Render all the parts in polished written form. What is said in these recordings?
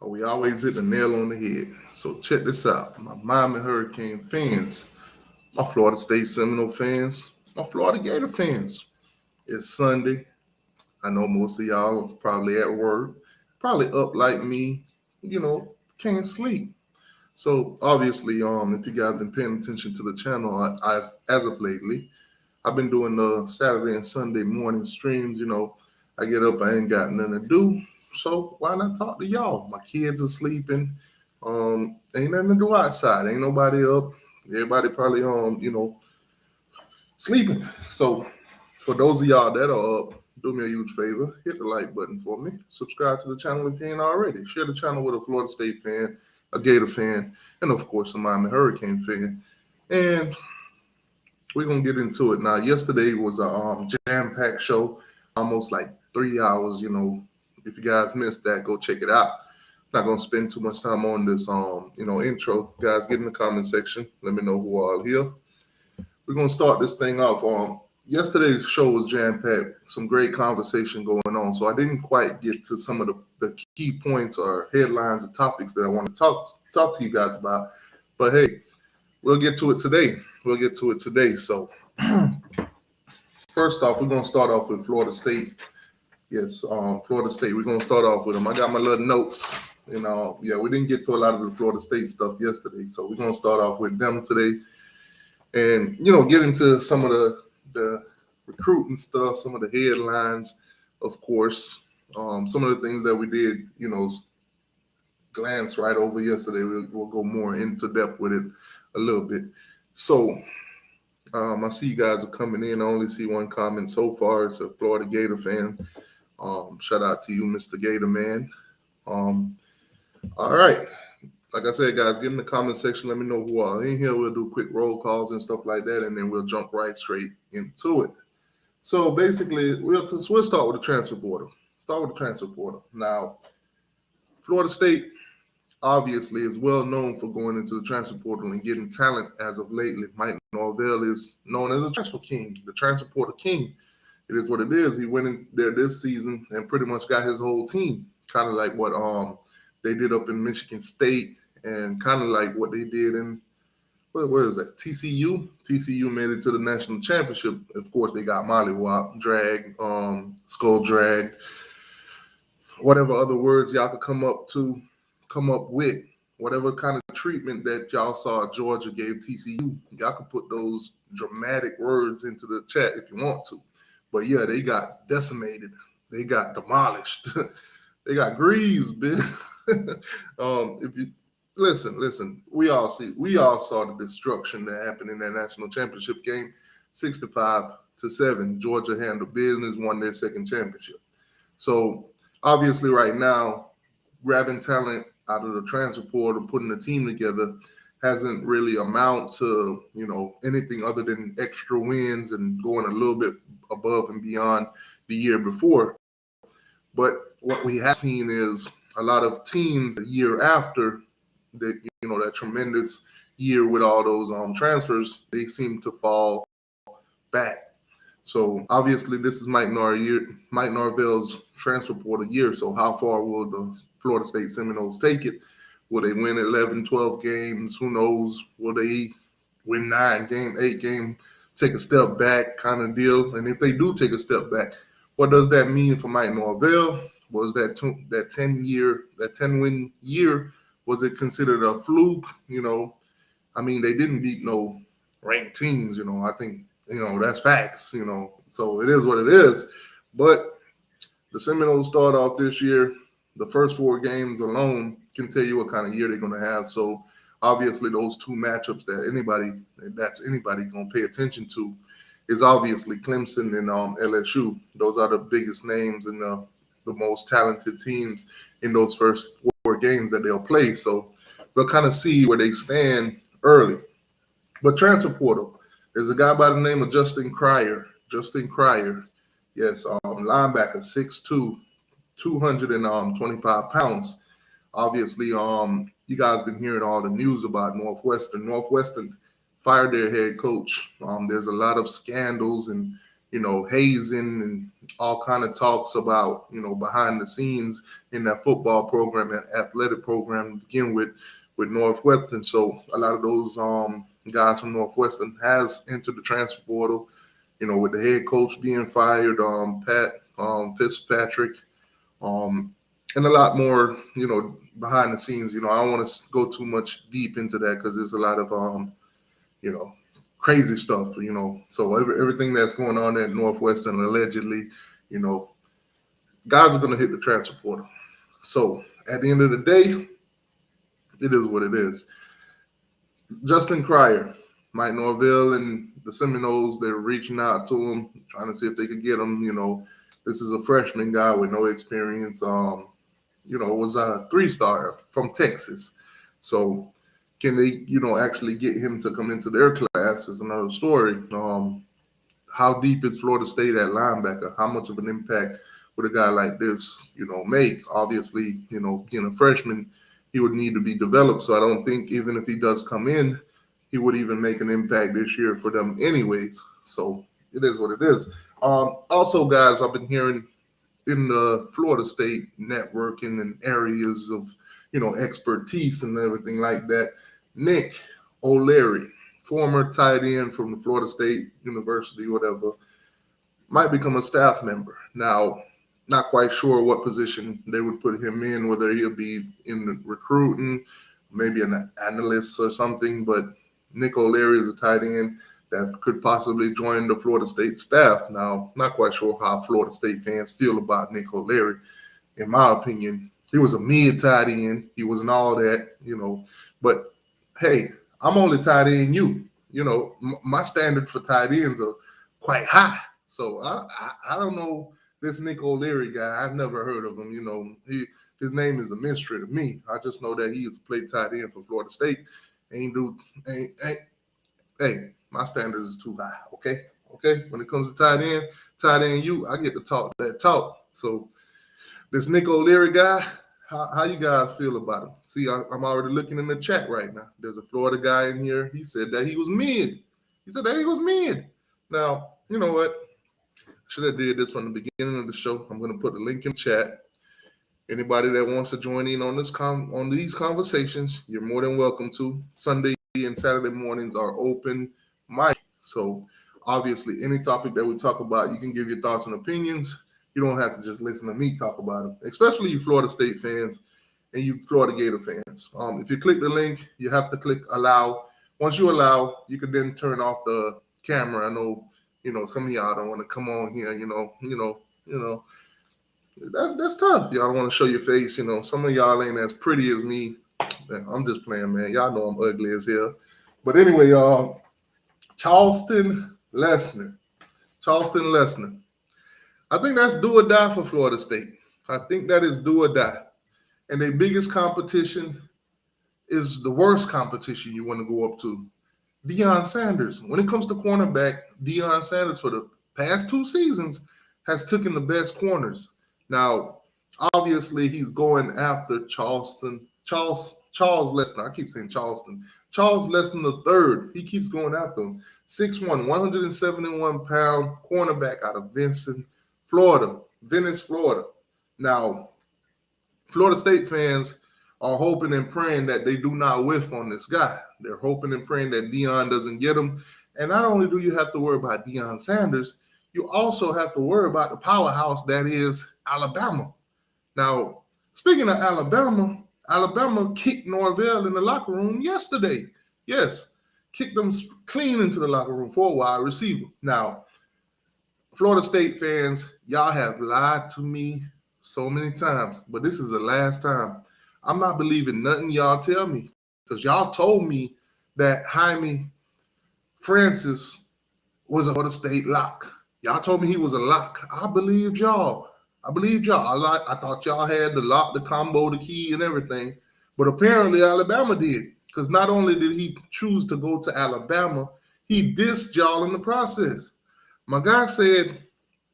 We always hit the nail on the head. So check this out. My Miami Hurricane fans, my Florida State Seminole fans, my Florida Gator fans. It's Sunday. I know most of y'all are probably at work, probably up like me, can't sleep. So obviously, if you guys been paying attention to the channel as of lately, I've been doing the Saturday and Sunday morning streams. I get up, I ain't got nothing to do. So why not talk to y'all? My kids are sleeping. Ain't nothing to do outside. Ain't nobody up. Everybody probably sleeping. So for those of y'all that are up, do me a huge favor. Hit the like button for me. Subscribe to the channel if you ain't already. Share the channel with a Florida State fan, a Gator fan, and of course a Miami Hurricane fan. And we're gonna get into it now. Yesterday was a jam-packed show, almost like 3 hours. If you guys missed that, go check it out. Not gonna spend too much time on this intro. Guys, get in the comment section. Let me know who are here. We're gonna start this thing off. Yesterday's show was jam-packed, some great conversation going on. So I didn't quite get to some of the key points or headlines or topics that I want to talk to you guys about. But hey, we'll get to it today. So first off, we're gonna start off with Florida State. Yes, Florida State. We're gonna start off with them. I got my little notes. We didn't get to a lot of the Florida State stuff yesterday, so we're gonna start off with them today, and get into some of the recruiting stuff, some of the headlines, of course, some of the things that we did, glance right over yesterday. We'll go more into depth with it a little bit. So I see you guys are coming in. I only see one comment so far. It's a Florida Gator fan. Shout out to you, Mr. Gator Man. All right. Like I said, guys, get in the comment section. Let me know who are in here. We'll do quick roll calls and stuff like that, and then we'll jump right straight into it. So basically, we'll start with the transfer portal. Now, Florida State obviously is well known for going into the transfer portal and getting talent as of lately. Mike Norvell is known as the transfer king, the transfer portal king. It is what it is. He went in there this season and pretty much got his whole team, kind of like what they did up in Michigan State, and kind of like what they did in, where is that? TCU. TCU made it to the national championship. Of course, they got mollywop, drag, skull drag, whatever other words y'all could come up with, whatever kind of treatment that y'all saw Georgia gave TCU. Y'all could put those dramatic words into the chat if you want to. But yeah, they got decimated. They got demolished. They got greased, bitch. If you listen, we all saw the destruction that happened in that national championship game. 65-7. Georgia handled business, won their second championship. So obviously right now, grabbing talent out of the transfer portal, putting a team together hasn't really amount to, anything other than extra wins and going a little bit above and beyond the year before. But what we have seen is a lot of teams a year after that, that tremendous year with all those transfers, they seem to fall back. So obviously this is Mike Norvell's transfer portal year. So how far will the Florida State Seminoles take it? Will they win 11, 12 games? Who knows? Will they win 9 games, 8 games, take a step back kind of deal? And if they do take a step back, what does that mean for Mike Norvell? Was that 10-win year, was it considered a fluke? They didn't beat no ranked teams. I think, that's facts, so it is what it is. But the Seminoles start off this year, the first 4 games alone can tell you what kind of year they're going to have. So obviously those 2 matchups that anybody going to pay attention to is obviously Clemson and LSU. Those are the biggest names and the most talented teams in those first 4 games that they'll play. So we'll kind of see where they stand early. But transfer portal, there's a guy by the name of Justin Cryer. Yes, linebacker, 6'2", 225 pounds. Obviously, you guys been hearing all the news about Northwestern. Northwestern fired their head coach. There's a lot of scandals and, hazing and all kind of talks about, behind the scenes in that football program and athletic program to begin with Northwestern. So a lot of those guys from Northwestern has entered the transfer portal, with the head coach being fired, Pat Fitzpatrick, and a lot more, behind the scenes. I don't want to go too much deep into that because there's a lot of crazy stuff, So everything that's going on at Northwestern allegedly, guys are going to hit the transfer portal. So at the end of the day, it is what it is. Justin Cryer, Mike Norvell, and the Seminoles, they're reaching out to him, trying to see if they can get him. This is a freshman guy with no experience. Was a 3-star from Texas. So can they, actually get him to come into their class is another story. How deep is Florida State at linebacker? How much of an impact would a guy like this, make? Obviously, being a freshman, he would need to be developed. So I don't think even if he does come in, he would even make an impact this year for them anyways. So it is what it is. Also, guys, I've been hearing in the Florida State networking and areas of, expertise and everything like that, Nick O'Leary, former tight end from the Florida State University, whatever, might become a staff member. Now, not quite sure what position they would put him in, whether he'll be in the recruiting, maybe an analyst or something, but Nick O'Leary is a tight end that could possibly join the Florida State staff. Now, not quite sure how Florida State fans feel about Nick O'Leary. In my opinion, he was a mid tight end. He wasn't all that, But, hey, I'm only tight end you. My standard for tight ends are quite high. So I don't know this Nick O'Leary guy. I've never heard of him. His name is a mystery to me. I just know that he has played tight end for Florida State. Hey, my standards is too high. Okay. When it comes to tight end you, I get to talk that talk. So this Nick O'Leary guy, how you guys feel about him? See, I'm already looking in the chat right now. There's a Florida guy in here. He said that he was mid. Now, you know what? Should have did this from the beginning of the show. I'm going to put the link in the chat. Anybody that wants to join in on on these conversations, you're more than welcome to. Sunday and Saturday mornings are open mic. So obviously, any topic that we talk about, you can give your thoughts and opinions. You don't have to just listen to me talk about them, especially you Florida State fans and you Florida Gator fans. If you click the link, you have to click allow. Once you allow, you can then turn off the camera. I know, some of y'all don't want to come on here, that's tough. Y'all don't want to show your face. Some of y'all ain't as pretty as me. I'm just playing, man. Y'all know I'm ugly as hell. But anyway, y'all, Charleston Lesnar. I think that's do or die for Florida State. I think that is do or die. And their biggest competition is the worst competition you want to go up to. Deion Sanders. When it comes to cornerback, Deion Sanders for the past 2 seasons has taken the best corners. Now, obviously, he's going after Charles Lesnar. I keep saying Charleston. Charles Lesnar III. He keeps going after him. 6'1", 171-pound cornerback out of Venice, Florida. Now, Florida State fans are hoping and praying that they do not whiff on this guy. They're hoping and praying that Deion doesn't get him. And not only do you have to worry about Deion Sanders, you also have to worry about the powerhouse that is Alabama. Now, speaking of Alabama kicked Norvell in the locker room yesterday. Yes, kicked them clean into the locker room for a wide receiver. Now, Florida State fans, y'all have lied to me so many times, but this is the last time. I'm not believing nothing y'all tell me because y'all told me that Jaime Francis was a Florida State lock. Y'all told me he was a lock. I believed y'all. I thought y'all had the lock, the combo, the key, and everything. But apparently Alabama did. Because not only did he choose to go to Alabama, he dissed y'all in the process. My guy said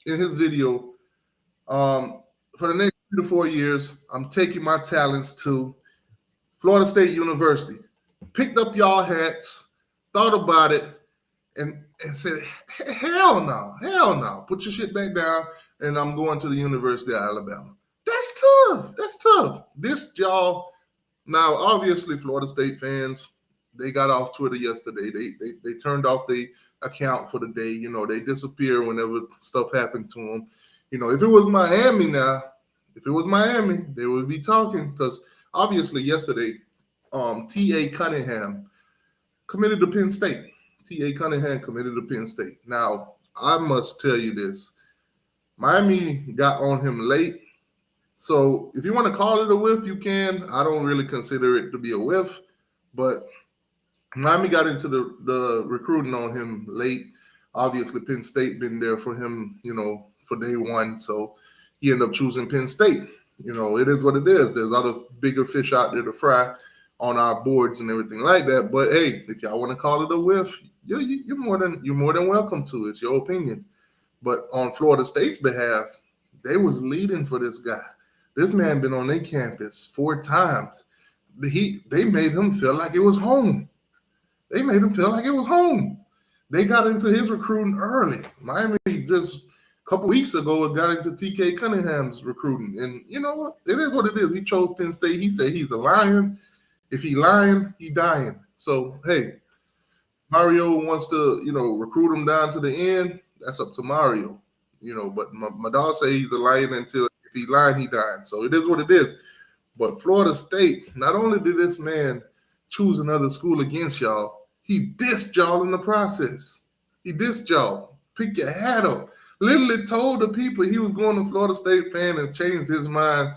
in his video, for the next 3 to 4 years, I'm taking my talents to Florida State University. Picked up y'all hats, thought about it, and said, hell no, put your shit back down, and I'm going to the University of Alabama. That's tough. That's tough. This y'all. Now, obviously, Florida State fans, they got off Twitter yesterday. They turned off the account for the day. You know, they disappear whenever stuff happened to them. You know, if it was Miami now, they would be talking, because obviously yesterday, T.A. Cunningham committed to Penn State. T.A. Cunningham committed to Penn State. Now, I must tell you this. Miami got on him late. So if you want to call it a whiff, you can. I don't really consider it to be a whiff, but Miami got into the recruiting on him late. Obviously, Penn State been there for him, you know, for day one. So he ended up choosing Penn State. You know, it is what it is. There's other bigger fish out there to fry on our boards and everything like that. But hey, if y'all want to call it a whiff, you're more than welcome to. It's your opinion. But on Florida State's behalf, they was leading for this guy. This man been on their campus 4 times. They made him feel like it was home. They got into his recruiting early. Miami just a couple weeks ago got into TK Cunningham's recruiting. And you know what? It is what it is. He chose Penn State. He said he's a lion. If he lying, he dying. So, hey, Mario wants to, you know, recruit him down to the end. That's up to Mario. You know, but my dog say he's a lion until if he lying, he dying. So it is what it is. But Florida State, not only did this man choose another school against y'all, he dissed y'all in the process. He dissed y'all. Pick your hat up. Literally told the people he was going to Florida State fan and changed his mind.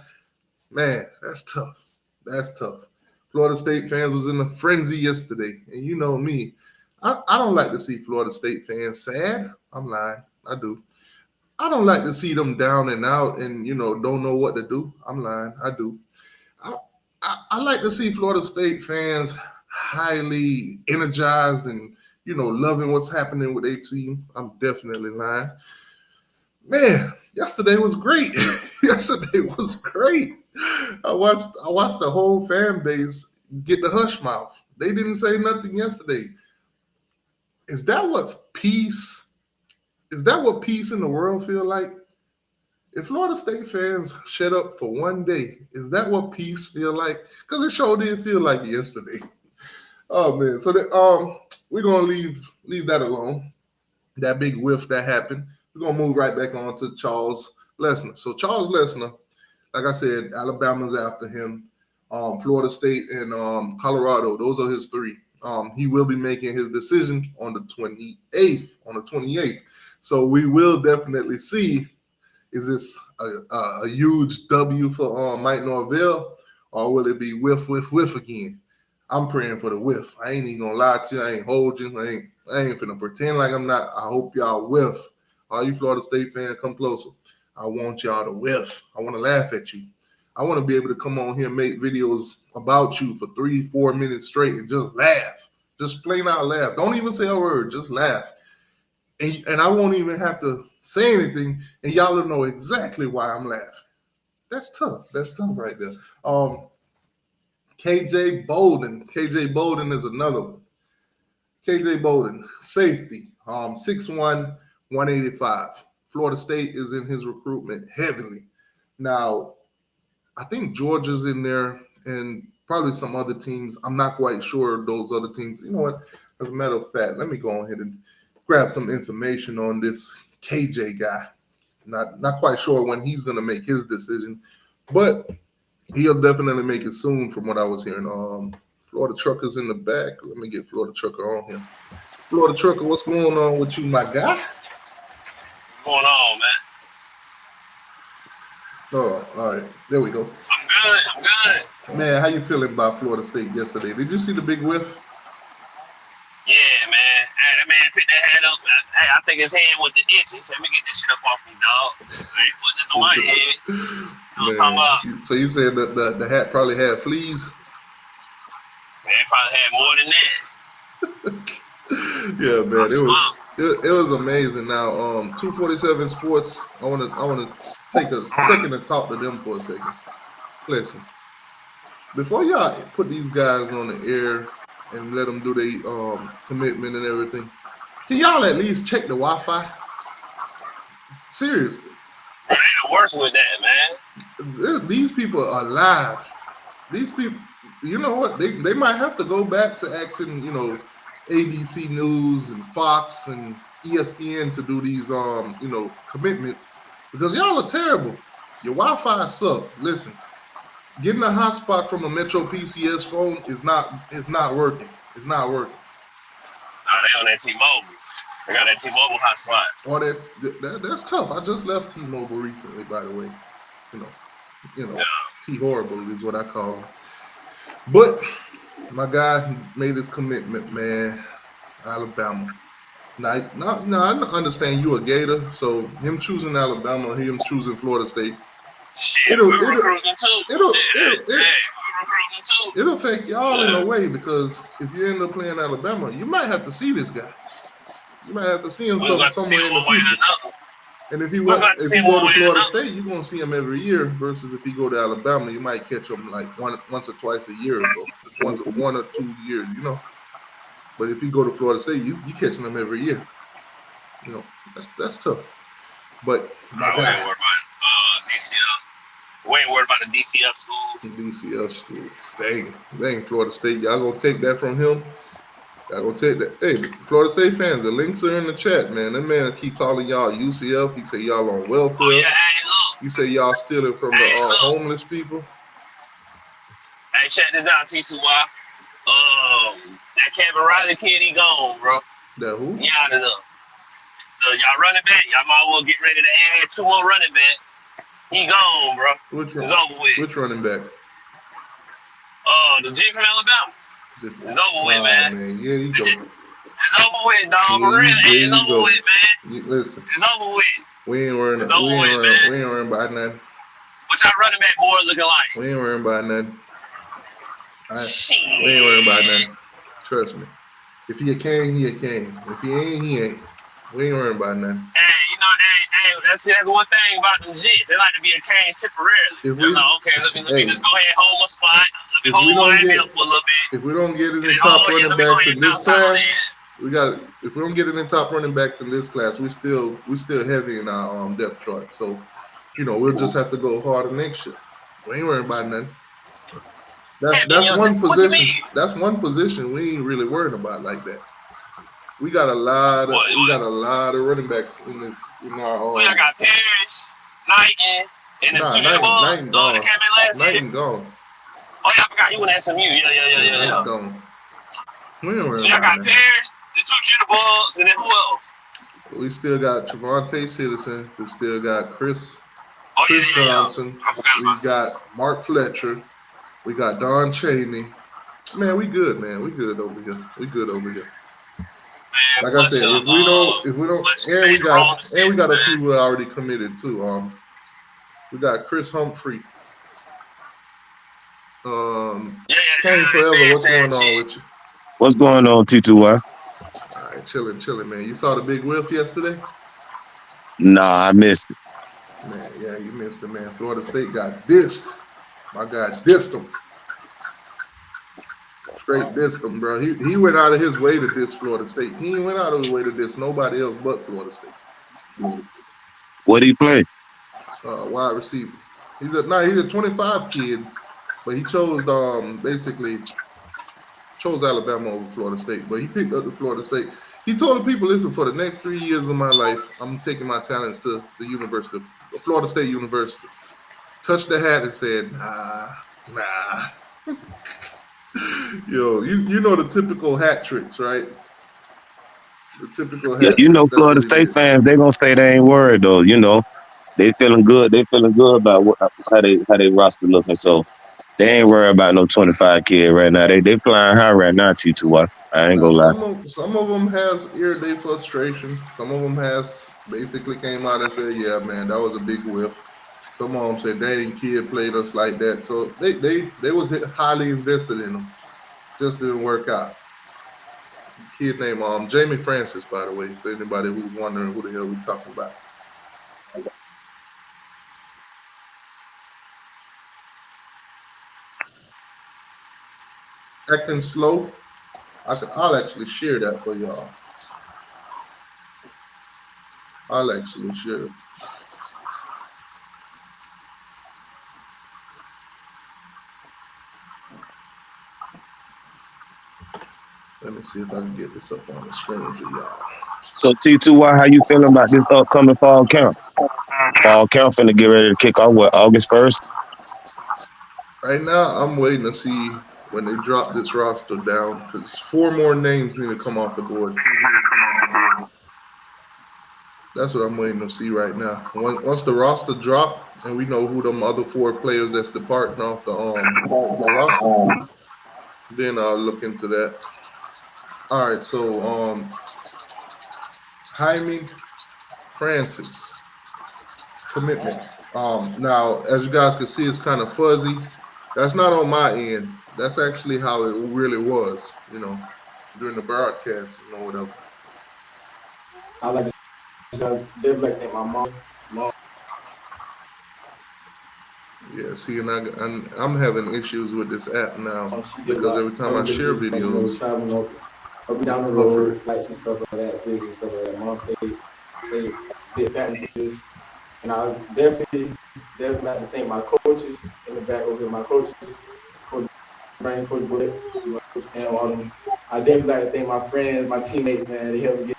Man, that's tough. That's tough. Florida State fans was in a frenzy yesterday. And you know me. I don't like to see Florida State fans sad. I'm lying. I do. I don't like to see them down and out and, you know, don't know what to do. I'm lying. I do. I like to see Florida State fans highly energized and, you know, loving what's happening with their team. I'm definitely lying. Man, yesterday was great. Yesterday was great. I watched the whole fan base get the hush mouth. They didn't say nothing yesterday. Is that what peace in the world feel like? If Florida State fans shut up for one day, is that what peace feel like? Because it sure did feel like it yesterday. Oh man, so we're gonna leave that alone. That big whiff that happened. We're gonna move right back on to Charles Lessner. So Charles Lessner, like I said, Alabama's after him. Florida State and Colorado, those are his 3. He will be making his decision on the 28th. So we will definitely see, is this a huge W for Mike Norvell, or will it be whiff again? I'm praying for the whiff. I ain't even gonna lie to you. I ain't hold you. I ain't finna pretend like I'm not. I hope y'all whiff. All you Florida State fans, come closer. I want y'all to whiff. I want to laugh at you. I want to be able to come on here and make videos about you for 3-4 minutes straight and just laugh. Just plain out laugh. Don't even say a word. Just laugh. And I won't even have to say anything, and y'all will know exactly why I'm laughing. That's tough. That's tough right there. KJ Bolden. KJ Bolden is another one. KJ Bolden, safety, 6'1", 185. Florida State is in his recruitment heavily. Now, I think Georgia's in there and probably some other teams. I'm not quite sure those other teams. You know what? As a matter of fact, let me go ahead and grab some information on this KJ guy. Not quite sure when he's going to make his decision, but he'll definitely make it soon from what I was hearing. Florida Trucker's in the back. Let me get Florida Trucker on here. Florida Trucker, what's going on with you, my guy? What's going on, man? Oh, all right. There we go. I'm good. Man, how you feeling about Florida State yesterday? Did you see the big whiff? Yeah, man. Hey, that man picked that head up. Hey, I think his hand was the itch. He said, let me get this shit up off me, dog. I ain't putting this on my head. You know what I'm talking about? So you saying that the hat probably had fleas? Man, it probably had more than that. Yeah, man. It was amazing. Now, 247 Sports, I want to take a second to talk to them for a second. Listen, before y'all put these guys on the air and let them do their commitment and everything, Can y'all at least check the Wi-Fi? Seriously. They the worst with that, man. These people are live. These people, you know what? They might have to go back to asking, ABC News and Fox and ESPN to do these commitments, because y'all are terrible. Your Wi-Fi sucks. Listen, getting a hotspot from a Metro PCS phone is not working. It's not working. Oh, they on that T-Mobile. They got that T-Mobile hotspot. Oh, that's tough. I just left T-Mobile recently, by the way. Yeah. T-horrible is what I call them. But my guy made his commitment, man. Alabama. Now, I understand you a Gator, so him choosing Alabama, him choosing Florida State. Shit, we're recruiting too. It'll affect y'all in a way, because if you end up playing Alabama, you might have to see this guy. You might have to see him somewhere in the future. And if he go to Florida State, you're gonna see him every year. Versus if he go to Alabama, you might catch him like once or twice a year or so, one or 2 years, But if you go to Florida State, you catching them every year. That's tough. But my guy, we ain't worried about DCF. We ain't worried about the DCF school. DCF school. Dang, Florida State. Y'all gonna take that from him? Y'all gonna take that? Hey, Florida State fans, the links are in the chat, man. That man keep calling y'all UCF. He say y'all on welfare. Oh, yeah, hey, look. He say y'all stealing from the homeless people. Hey, check this out, T2Y. That Kevin Riley kid, he gone, bro. That who? He out of there. Y'all running back. Y'all might well get ready to add 2 more running backs. He gone, bro. It's over with. Which running back? The G from Alabama. It's over with, man. Yeah, you go. It's over with, dog. It's over with, man. Listen. It's over with. We ain't worrying about nothing. What y'all running back board looking like? We ain't worrying about nothing. Shit. We ain't worrying about nothing. Trust me. If he a king, he a king. If he ain't, he ain't. We ain't worrying about nothing. Hey, that's one thing about them Jets. They like to be a king temporarily. Okay, let me just go ahead and hold my spot. Let me hold my hand for a little bit. If we don't get any top running backs in this class, if we don't get any top running backs in this class, we still heavy in our depth chart. So, we'll just have to go harder next year. We ain't worrying about nothing. That's one position. That's one position we ain't really worried about like that. We got a lot of running backs in our. I got Parrish, Knighton, and the Knighton gone. Oh yeah, I forgot he went to SMU. Yeah. Knighton gone. We ain't worried about y'all got Parrish, the 2 jitterbugs, and then who else? We still got Trevante Citizen. We still got Chris Johnson. We got Mark Fletcher. We got Don Chaney. Man, we good, man. We good over here. Man, like I said, if we don't, and we got a few who are already committed too. We got Chris Humphrey. Kane Forever. What's going on with you? What's going on, T2Y? All right, chilling, man. You saw the big whiff yesterday? Nah, I missed it. Man, yeah, you missed it, man. Florida State got dissed. My guy dissed him. Straight dissed him, bro. He went out of his way to diss Florida State. He ain't went out of his way to diss nobody else but Florida State. What did he play? Wide receiver. He's a 25 kid, but he chose Alabama over Florida State. But he picked up the Florida State. He told the people, listen, for the next 3 years of my life, I'm taking my talents to the University of Florida State University. Touched the hat and said, nah. You know the typical hat tricks, right? The typical hat tricks. Florida State fans, they gonna say they ain't worried though. They feeling good. They feeling good about how they roster looking. So they ain't worried about no 25 kid right now. They flying high right now. T2Y. I ain't gonna lie. Some of them has ear-day frustration. Some of them has basically came out and said, "Yeah, man, that was a big whiff." Some of them said, "Dang, kid played us like that." So they was highly invested in them. Just didn't work out. Kid named Jamie Francis, by the way, for anybody who's wondering who the hell we talking about. Acting slow. I'll actually share that for y'all. I'll actually share it. Let me see if I can get this up on the screen for y'all. So T2Y, how you feeling about this upcoming fall camp? Fall camp finna get ready to kick off what, August 1st? Right now, I'm waiting to see when they drop this roster down because 4 more names need to come off the board. That's what I'm waiting to see right now. Once the roster drop and we know who them other 4 players that's departing off the roster, then I'll look into that. All right, so Jaime Francis commitment. Now, as you guys can see, it's kind of fuzzy. That's not on my end. That's actually how it really was, during the broadcast, whatever. I like to definitely thank my mom. Yeah, see, and I'm having issues with this app now She did a because lot every time I of share business, videos, traveling up and it's down the buffering. road, flights and stuff like that, business and stuff like that. Mom played big back into this. And I definitely like to thank my coaches in the back over here, my coaches, Coach Brandon, Coach Bullet, Coach Cam, all them. I definitely like to thank my friends, my teammates, man. They helped me get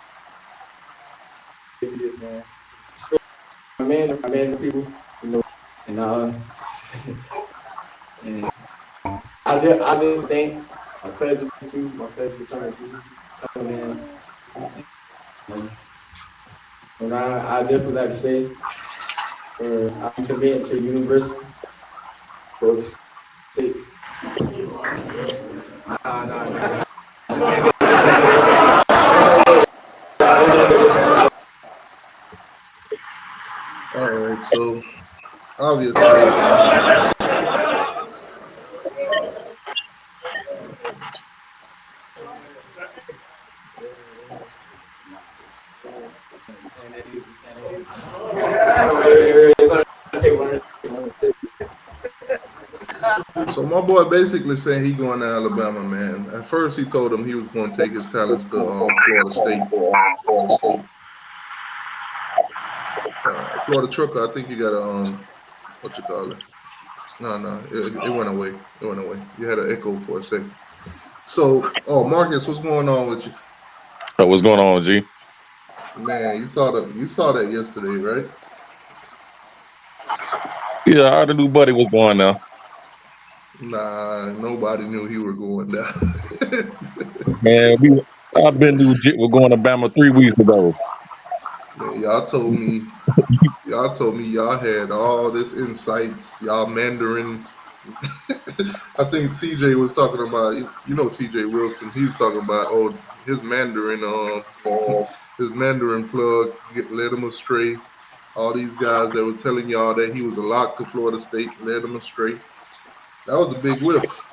through this, man. Especially my man, people, and and I did thank my cousins too, my cousins coming in. And I definitely like to say, I'm committed to the university. For state. Nah. All right, so obviously, so my boy basically saying he going to Alabama, man. At first, he told him he was going to take his talents to Florida State. Florida Trucker, I think you got a what you call it? No, it went away. It went away. You had an echo for a second. So, Marcus, what's going on with you? What's going on, G? Man, you saw that yesterday, right? Yeah, I already knew Buddy was going now. Nah, nobody knew he were going down. Man, I've been legit. We're going to Bama 3 weeks ago. Man, y'all told me y'all had all this insights, y'all Mandarin. I think CJ was talking about, CJ Wilson. He was talking about his Mandarin his Mandarin plug led him astray. All these guys that were telling y'all that he was a lock to Florida State led him astray. That was a big whiff.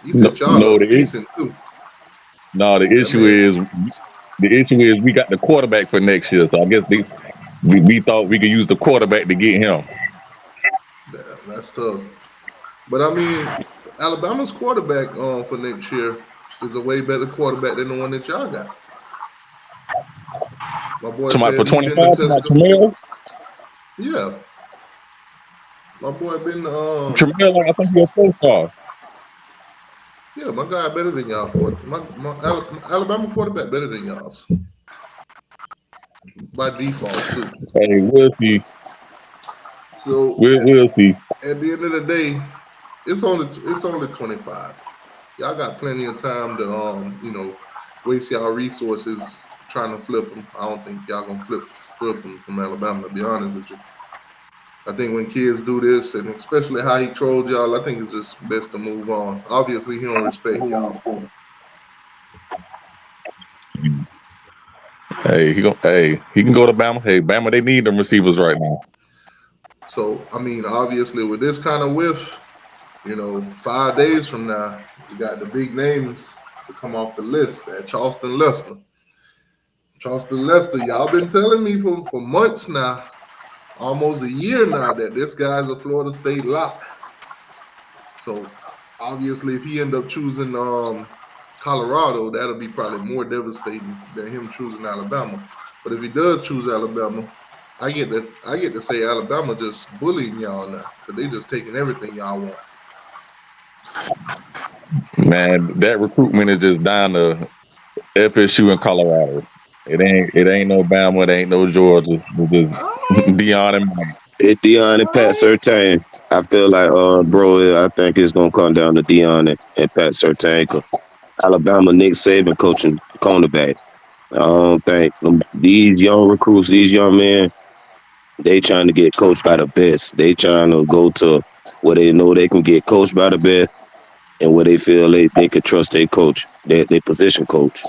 He set y'all up decent too. No, the issue is we got the quarterback for next year. So I guess we thought we could use the quarterback to get him. Damn, that's tough. But I mean, Alabama's quarterback for next year is a way better quarterback than the one that y'all got. My boy said for he been 25, to Tremel? Yeah. My boy been Tremel, I think he's a 4-star. Yeah, my guy better than y'all. My Alabama quarterback better than y'all's. By default, too. Hey, we'll see. So we'll see. At the end of the day, it's only 25. Y'all got plenty of time to waste y'all resources trying to flip them. I don't think y'all gonna flip them from Alabama, to be honest with you. I think when kids do this, and especially how he trolled y'all, I think it's just best to move on. Obviously, he don't respect y'all. Hey, he can go to Bama. Hey, Bama, they need them receivers right now. So, I mean, obviously, with this kind of whiff, 5 days from now, you got the big names to come off the list at Charleston Lester. Y'all been telling me for months now, almost a year now, that this guy's a Florida State lock. So, obviously, if he end up choosing Colorado, that'll be probably more devastating than him choosing Alabama. But if he does choose Alabama, I get to say Alabama just bullying y'all now because they just taking everything y'all want. Man, that recruitment is just down to FSU and Colorado. It ain't no Bama, it ain't no Georgia. It's All just right, Deion and Mike. It's Dion and all Pat right. Surtain. I feel like, bro, I think it's gonna come down to Dion and Pat Surtain. 'Cause Alabama, Nick Saban coaching cornerbacks. I don't think these young recruits, these young men, they trying to get coached by the best. They trying to go to where they know they can get coached by the best and where they feel they could trust their coach, their position coach.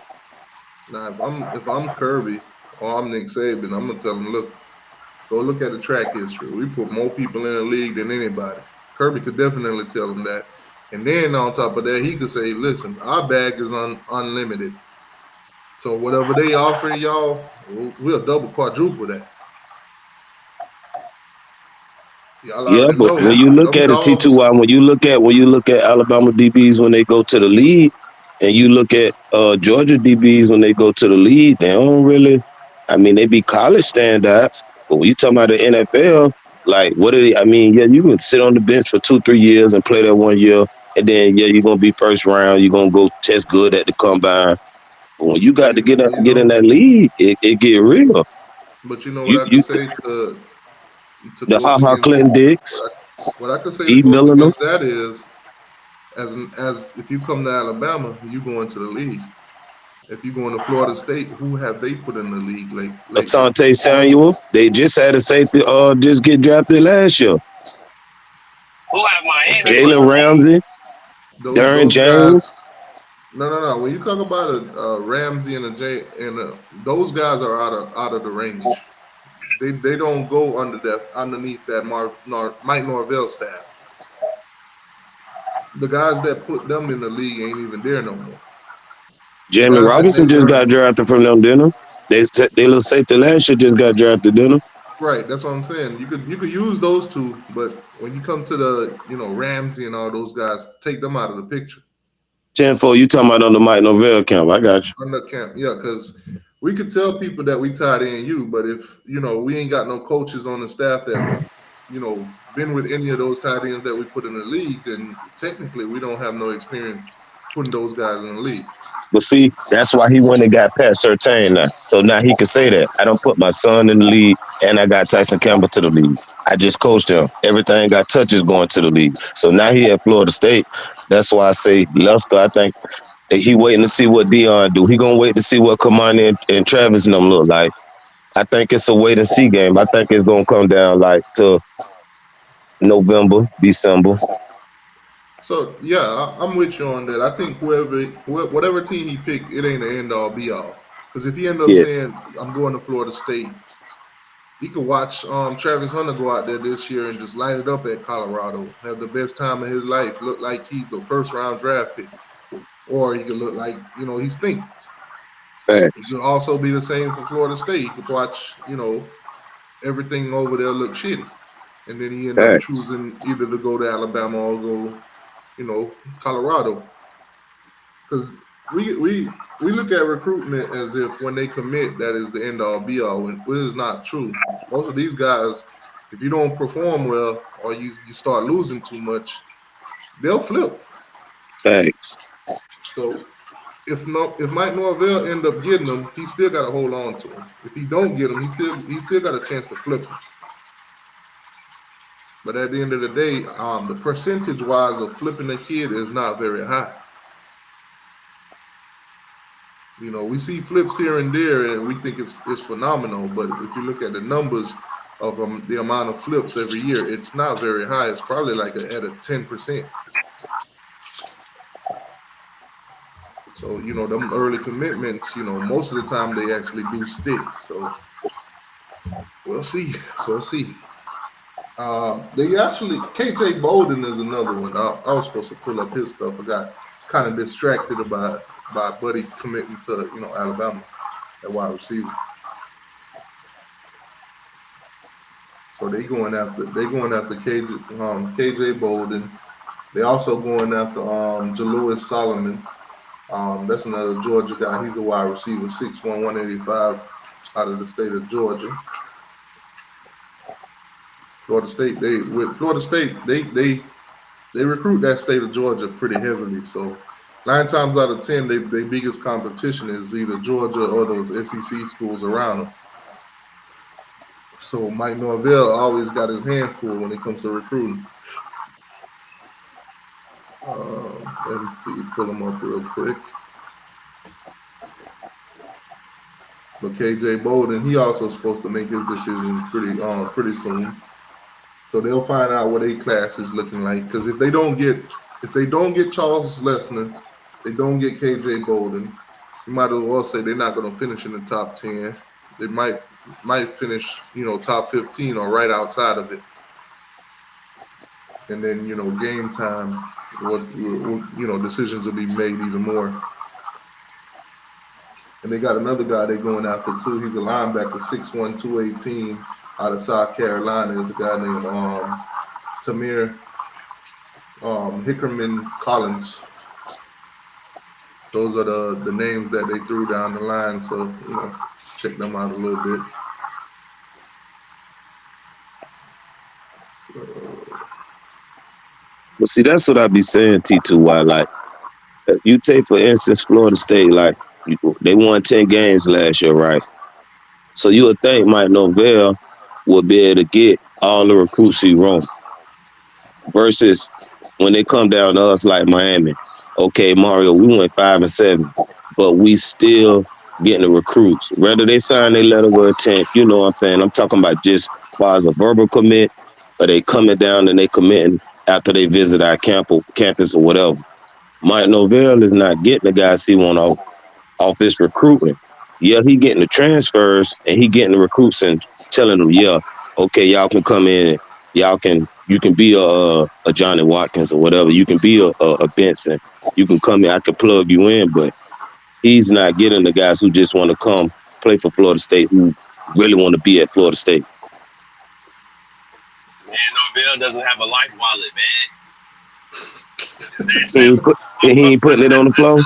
Now, if I'm Kirby or I'm Nick Saban, I'm gonna tell them, look, go look at the track history. We put more people in the league than anybody. Kirby could definitely tell them that. And then on top of that, he could say, listen, our bag is unlimited. So whatever they offering y'all, we'll double quadruple that. Y'all Yeah, already but know when you look them at a dogs. T2Y, when you look at Alabama DBs when they go to the league, and you look at Georgia DBs when they go to the league, they don't really. I mean, they be college standouts, but when you talking about the NFL, like what are they? I mean, yeah, you can sit on the bench for 2-3 years and play that 1 year, and then yeah, you're gonna be first round. You're gonna go test good at the combine. But when you got to But you get in know, that league, it get real. but you know what You I could you say to the go up Ha Ha against Clinton Dix, what I could say to D go up Milner, against that is as if you come to Alabama, you go into the league. If you go into Florida State, who have they put in the league lately? Asante Samuel. They just had a safety just get drafted last year. Who have Miami Okay, put Jalen in the league? Ramsey, Darren those guys. James, No. When you talk about a Ramsey and a J and those guys are out of the range. They don't go underneath that Mike Norvell staff. The guys that put them in the league ain't even there no more. The Jamie guys that they Robinson just brought got drafted from them, didn't they little safety last year just got drafted, didn't right, that's what I'm saying. You could use those two, but when you come to the Ramsey and all those guys, take them out of the picture. 10-4, you talking about on the Mike Norvell camp. I got you. Under camp, yeah, because we could tell people that we tied in you, but if we ain't got no coaches on the staff that been with any of those tight ends that we put in the league, then technically we don't have no experience putting those guys in the league. But see, that's why he went and got Pat Surtain now. So now he can say that. I don't put my son in the league and I got Tyson Campbell to the league. I just coached him. Everything got touches going to the league. So now he at Florida State. That's why I say Luster, I think he waiting to see what Dion do. He gonna wait to see what Kamani and Travis and them look like. I think it's a wait and see game. I think it's gonna come down like to November, December. So yeah, I'm with you on that. I think whatever team he picked, it ain't the end all be all. Because if he end up Yeah, saying I'm going to Florida State, he could watch Travis Hunter go out there this year and just light it up at Colorado, have the best time of his life, look like he's a first round draft pick, or he could look like he stinks. It facts, could also be the same for Florida State. He could watch everything over there look shitty, and then he end up facts. choosing either to go to Alabama or go Colorado, because we look at recruitment as if when they commit that is the end all be all, and it is not true. Most of these guys, if you don't perform well or you start losing too much, they'll flip. Facts. So if Mike Norvell end up getting them, he still got to hold on to him. If he don't get them, he still got a chance to flip them. But at the end of the day, the percentage wise of flipping a kid is not very high. We see flips here and there, and we think it's phenomenal. But if you look at the numbers of the amount of flips every year, it's not very high. It's probably like at a 10%. So them early commitments, most of the time they actually do stick. So we'll see. We'll see. They actually KJ Bolden is another one. I was supposed to pull up his stuff. I got kind of distracted by Buddy committing to Alabama at wide receiver. So they going after KJ Bolden. They also going after Jalewis Solomon. That's another Georgia guy. He's a wide receiver, 6'1", 185. out of the state of Georgia. Florida State, they recruit that state of Georgia pretty heavily. So 9 times out of 10, their biggest competition is either Georgia or those SEC schools around them. So Mike Norvell always got his hand full when it comes to recruiting. Let me see, pull them up real quick. But KJ Bolden, he also supposed to make his decision pretty soon. So they'll find out what a class is looking like. Because if they don't get Charles Lesnar, they don't get KJ Bolden, you might as well say they're not going to finish in the top 10. They might finish, top 15 or right outside of it. And then, game time, decisions will be made even more. And they got another guy they're going after too. He's a linebacker, 6'1", 218, out of South Carolina. There's a guy named Tamir Hickerman Collins. Those are the names that they threw down the line. So, check them out a little bit. But see, that's what I be saying, T2. Why, like, you take for instance Florida State, like they won 10 games last year, right? So you would think Mike Norvell would be able to get all the recruits he wants. Versus when they come down to us like Miami, okay, Mario, we went 5-7, but we still getting the recruits. Whether they sign their letter of intent, you know what I'm saying? I'm talking about just as far as a verbal commit, or they coming down and they committing after they visit our campus or whatever. Mike Norvell is not getting the guys he want off this recruitment. Yeah, he getting the transfers and he getting the recruits and telling them, yeah, okay, y'all can come in, you can be a Johnny Watkins or whatever. You can be a Benson. You can come in, I can plug you in, but he's not getting the guys who just want to come play for Florida State, who really want to be at Florida State. Man, Norvell doesn't have a life wallet, man. He ain't putting it on the floor?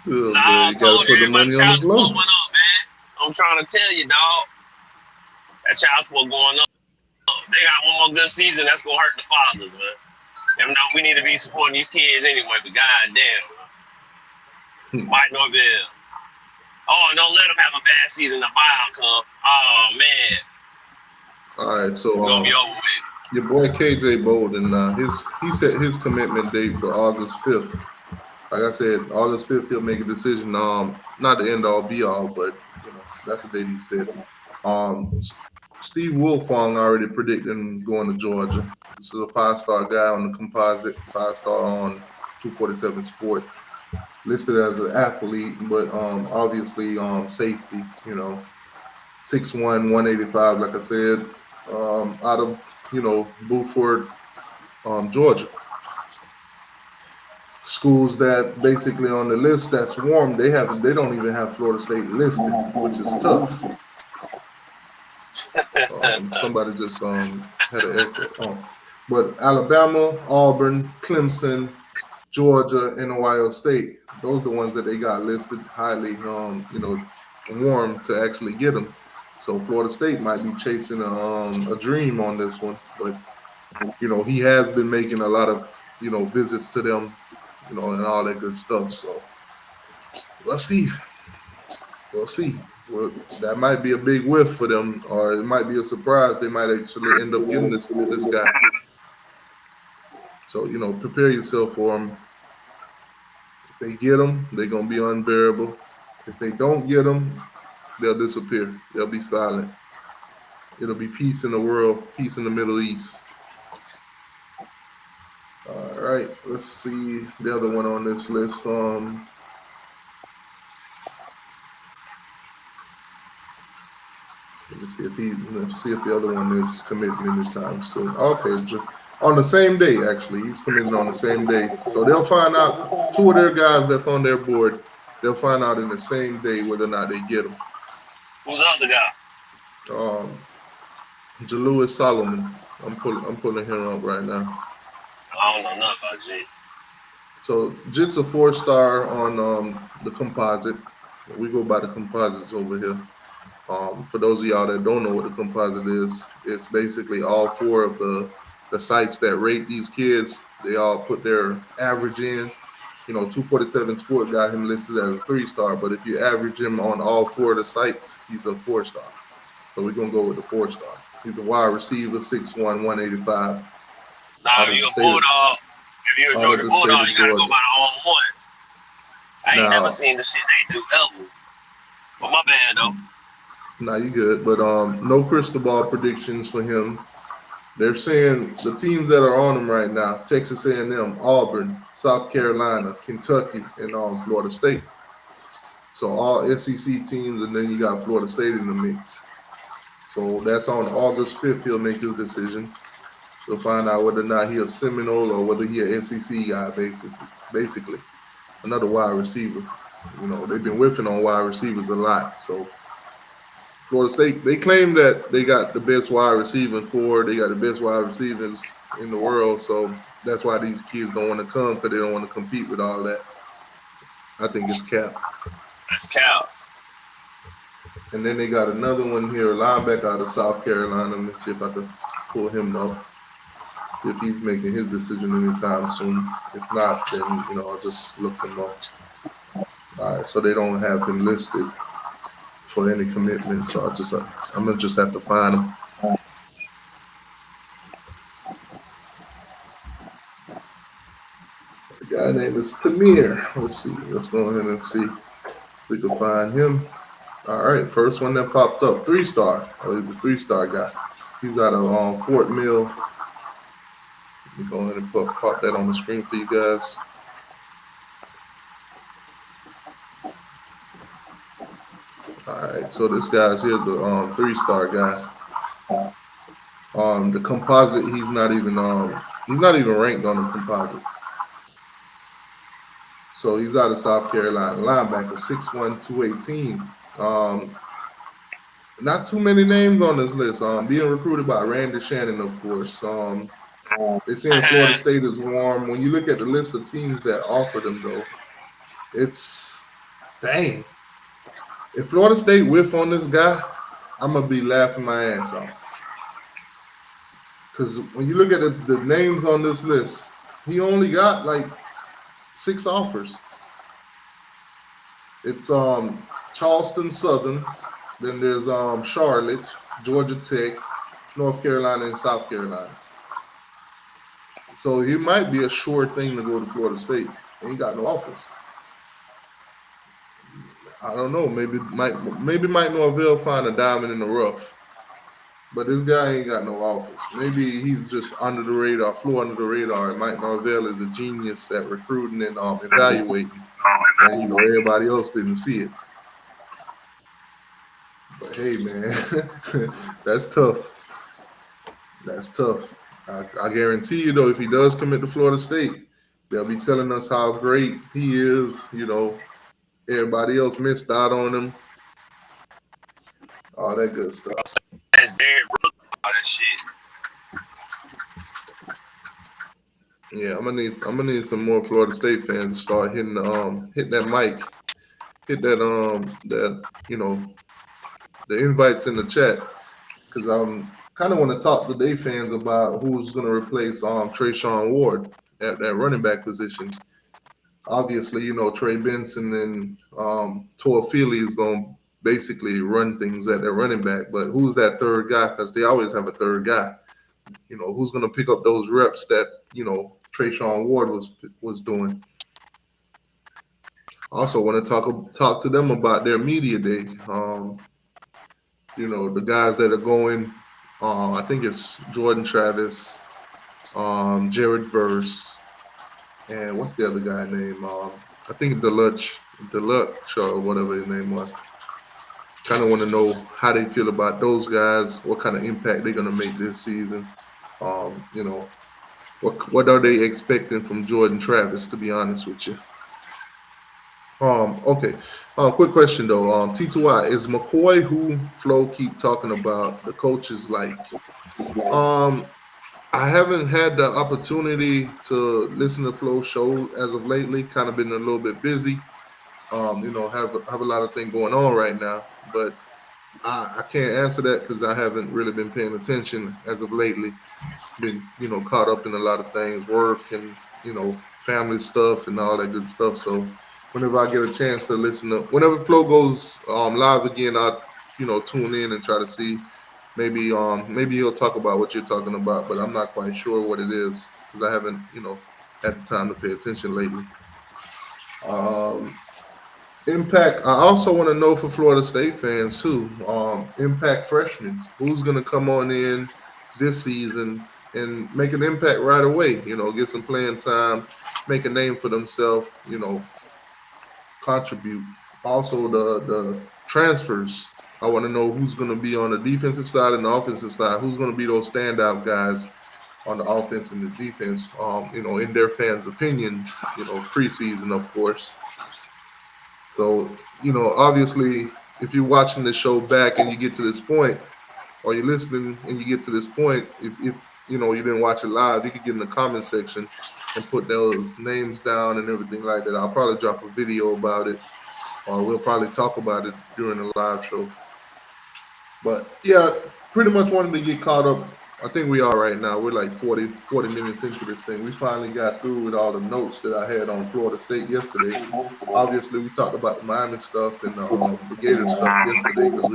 Nah, I told you everybody child support went up, man. I'm trying to tell you, dog. That child support going up. They got one more good season. That's going to hurt the fathers, man. Even though we need to be supporting these kids anyway, but goddamn. Mike Norvell. Oh, don't let them have a bad season. The buyout come. Oh, man. All right, so it's going to be over with. Your boy KJ Bolden, he set his commitment date for August 5th. Like I said, August 5th, he'll make a decision. Not the end all be all, but that's the date he said. Steve Wilfong already predicted him going to Georgia. This is a 5-star guy on the composite, 5-star on 247 Sport. Listed as an athlete, but obviously safety, 6'1", 185, like I said, out of, Beaufort, Georgia. Schools that basically on the list that's warm, they don't even have Florida State listed, which is tough. Somebody just had an echo. But Alabama, Auburn, Clemson, Georgia, and Ohio State, those are the ones that they got listed highly, warm to actually get them. So Florida State might be chasing a dream on this one, but he has been making a lot of visits to them, and all that good stuff. So we'll see. Well, that might be a big whiff for them, or it might be a surprise. They might actually end up getting this guy. So, prepare yourself for them. If they get them, they're going to be unbearable. If they don't get them, they'll disappear. They'll be silent. It'll be peace in the world, peace in the Middle East. All right, let's see the other one on this list. Let me see if the other one is committing anytime soon. Okay, on the same day, actually. He's committing on the same day. So they'll find out, 2 of their guys that's on their board, they'll find out in the same day whether or not they get them. Who's the other guy? Jalewis Solomon. I'm pulling him up right now. I don't know nothing about Jit. So Jit's a 4-star on the composite. We go by the composites over here. For those of y'all that don't know what a composite is, it's basically all four of the sites that rate these kids. They all put their average in. 247 Sport got him listed as a 3-star, but if you average him on all four of the sites, he's a 4-star. So we're gonna go with the 4-star. He's a wide receiver, 6'1", 185. Now, if you're a Bulldog, if you're a Georgia Bulldog, you gotta go by the all one. I ain't never seen the shit they do ever. But my bad though. Nah, you good. But no Cristobal predictions for him. They're saying the teams that are on him right now: Texas A&M, Auburn, South Carolina, Kentucky, and Florida State. So all SEC teams, and then you got Florida State in the mix. So that's on August 5th. He'll make his decision. We'll find out whether or not he's a Seminole or whether he's an SEC guy, basically. Another wide receiver. They've been whiffing on wide receivers a lot. So Florida State, they claim that they got the best wide receiving core. They got the best wide receivers in the world. So that's why these kids don't want to come, because they don't want to compete with all that. I think it's cap. That's cap. And then they got another one here, a linebacker out of South Carolina. Let me see if I can pull him up. See if he's making his decision anytime soon. If not, then I'll just look him up. All right, so they don't have him listed for any commitment, so I'm gonna just have to find him. The guy named is Napier. Let's see. Let's go ahead and see if we can find him. All right, first one that popped up, 3-star. Oh, he's a 3-star guy. He's out of Fort Mill. Let me go ahead and pop that on the screen for you guys. All right, so this guy's here's a 3-star guy. The composite, he's not even ranked on the composite. So he's out of South Carolina, linebacker, 6'1", 218. Not too many names on this list. Being recruited by Randy Shannon, of course. They're saying Florida State is warm. When you look at the list of teams that offered him, though, it's dang. If Florida State whiff on this guy, I'm gonna be laughing my ass off. Because when you look at the names on this list, he only got like 6 offers. It's Charleston Southern, then there's Charlotte, Georgia Tech, North Carolina, and South Carolina. So he might be a sure thing to go to Florida State. He ain't got no offers. I don't know. Maybe Mike Norvell find a diamond in the rough. But this guy ain't got no offers. Maybe he's just under the radar, flew under the radar. And Mike Norvell is a genius at recruiting and evaluating. And everybody else didn't see it. But hey, man, that's tough. That's tough. I guarantee you, though, if he does commit to Florida State, they'll be telling us how great he is. Everybody else missed out on him. All that good stuff. That's Derrick Brooks, all that shit. Yeah, I'm gonna need some more Florida State fans to start hitting hit that mic, hit that the invites in the chat, because I'm kind of want to talk to their fans about who's gonna replace Trayshawn Ward at that running back position. Obviously, Trey Benson and Toafili is going to basically run things at their running back. But who's that third guy? Because they always have a third guy. Who's going to pick up those reps that, Trayshawn Ward was doing. Also want to talk to them about their media day. The guys that are going, I think it's Jordan Travis, Jared Verse, and what's the other guy name? I think Deluxe or whatever his name was. Kind of want to know how they feel about those guys, what kind of impact they're going to make this season. What are they expecting from Jordan Travis, to be honest with you? Okay. Quick question, though. T2I, is McCoy who Flo keep talking about the coaches like? I haven't had the opportunity to listen to Flo's show as of lately. Kind of been a little bit busy. Have a lot of things going on right now. But I can't answer that because I haven't really been paying attention as of lately. Been caught up in a lot of things, work and family stuff and all that good stuff. So whenever I get a chance to listen to, whenever Flo goes live again, I tune in and try to see maybe he'll talk about what you're talking about, but I'm not quite sure what it is because I haven't had the time to pay attention lately. Um, Impact. I also want to know for Florida State fans too. Impact freshmen. Who's going to come on in this season and make an impact right away? Get some playing time, make a name for themselves. Contribute. Also, the transfers. I want to know who's going to be on the defensive side and the offensive side. Who's going to be those standout guys on the offense and the defense? In their fans' opinion. Preseason, of course. So, obviously, if you're watching the show back and you get to this point, or you're listening and you get to this point, if you didn't watch it live, you could get in the comment section and put those names down and everything like that. I'll probably drop a video about it, or we'll probably talk about it during the live show. But yeah, pretty much wanted to get caught up. I think we are right now. We're like 40 minutes into this thing. We finally got through with all the notes that I had on Florida State yesterday. Obviously, we talked about the Miami stuff and the Gator stuff yesterday because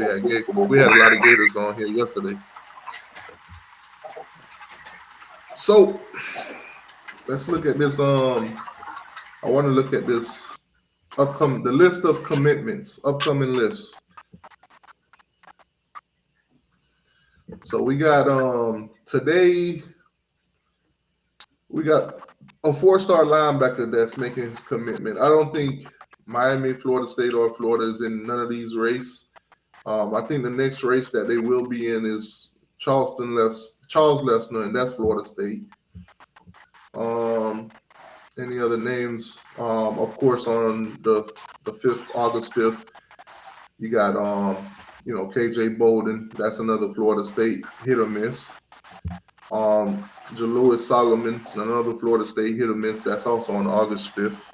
we had a lot of Gators on here yesterday. So let's look at this. I want to look at this the list of commitments, upcoming lists. So we got today we got a 4-star linebacker that's making his commitment. I don't think Miami, Florida State, or Florida is in none of these races. I think the next race that they will be in is Charles Lesnar, and that's Florida State. Any other names? Of course, on the 5th, August 5th, you got KJ Bolden. That's another Florida State hit or miss. Jalewis Solomon, another Florida State hit or miss. That's also on August 5th.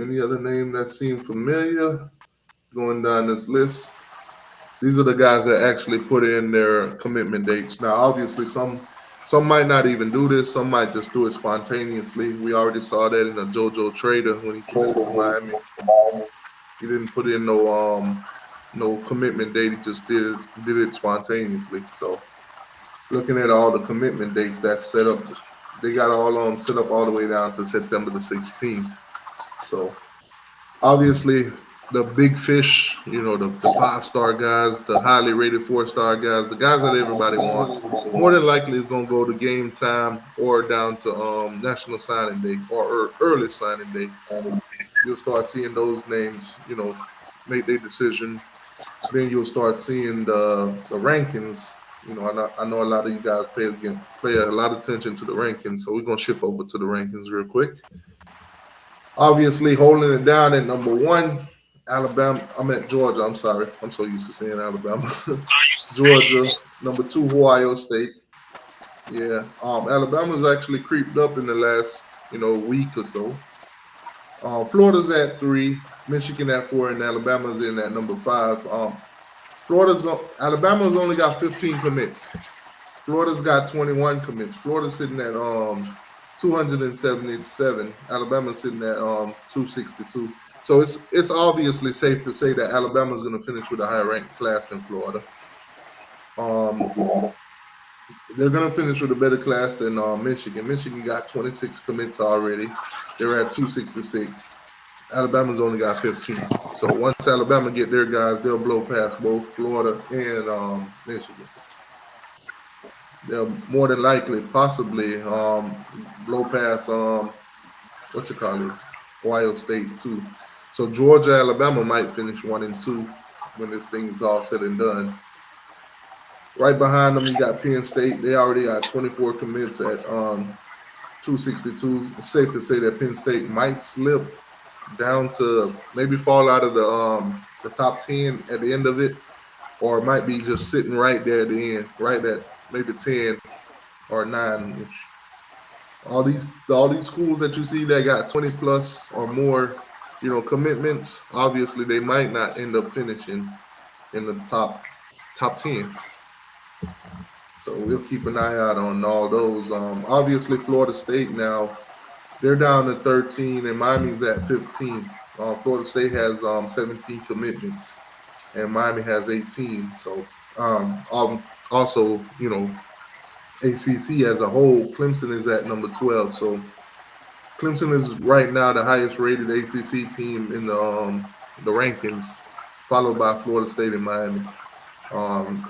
Any other name that seemed familiar? Going down this list. These are the guys that actually put in their commitment dates. Now, obviously, some might not even do this. Some might just do it spontaneously. We already saw that in the JoJo Trader when he committed to Miami. He didn't put in no commitment date. He just did it spontaneously. So, looking at all the commitment dates that's set up, they got all set up all the way down to September the 16th. So, obviously, the big fish, the 5-star guys, the highly rated 4-star guys, the guys that everybody wants, more than likely is going to go to game time or down to National Signing Day or early signing day. You'll start seeing those names, make their decision. Then you'll start seeing the rankings. I know a lot of you guys pay a lot of attention to the rankings, so we're going to shift over to the rankings real quick. Obviously, holding it down at number 1, Alabama. I'm at Georgia. I'm sorry. I'm so used to saying Alabama. Georgia. Number 2, Ohio State. Yeah. Alabama's actually creeped up in the last, week or so. Florida's at 3, Michigan at 4, and Alabama's in at number 5. Alabama's only got 15 commits. Florida's got 21 commits. Florida's sitting at 277. Alabama's sitting at 262. So it's obviously safe to say that Alabama's going to finish with a higher ranked class than Florida. They're going to finish with a better class than Michigan. Michigan got 26 commits already. They're at 266. Alabama's only got 15. So once Alabama get their guys, they'll blow past both Florida and Michigan. They'll more than likely, possibly, blow past Ohio State too. So Georgia, Alabama might finish 1 and 2 when this thing is all said and done. Right behind them, you got Penn State. They already got 24 commits at 262. It's safe to say that Penn State might slip down to maybe fall out of the top 10 at the end of it, or it might be just sitting right there at the end, right at maybe 10 or 9. All these schools that you see that got 20 plus or more commitments. Obviously, they might not end up finishing in the top 10. So we'll keep an eye out on all those. Obviously, Florida State now, they're down to 13 and Miami's at 15. Florida State has 17 commitments and Miami has 18. So also, ACC as a whole, Clemson is at number 12. So Clemson is right now the highest rated ACC team in the rankings, followed by Florida State and Miami.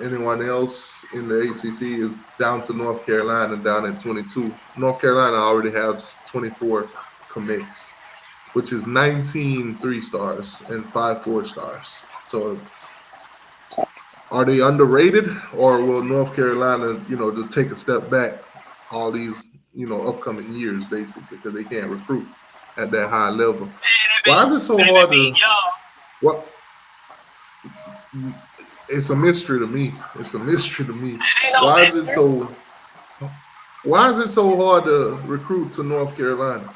Anyone else in the ACC is down to North Carolina, down at 22. North Carolina already has 24 commits, which is 19 3-stars and 5 4-stars. So are they underrated, or will North Carolina, just take a step back all these, upcoming years, basically, because they can't recruit at that high level? Why is it so hard to? What? It's a mystery to me. It's a mystery to me. Why is it so hard to recruit to North Carolina?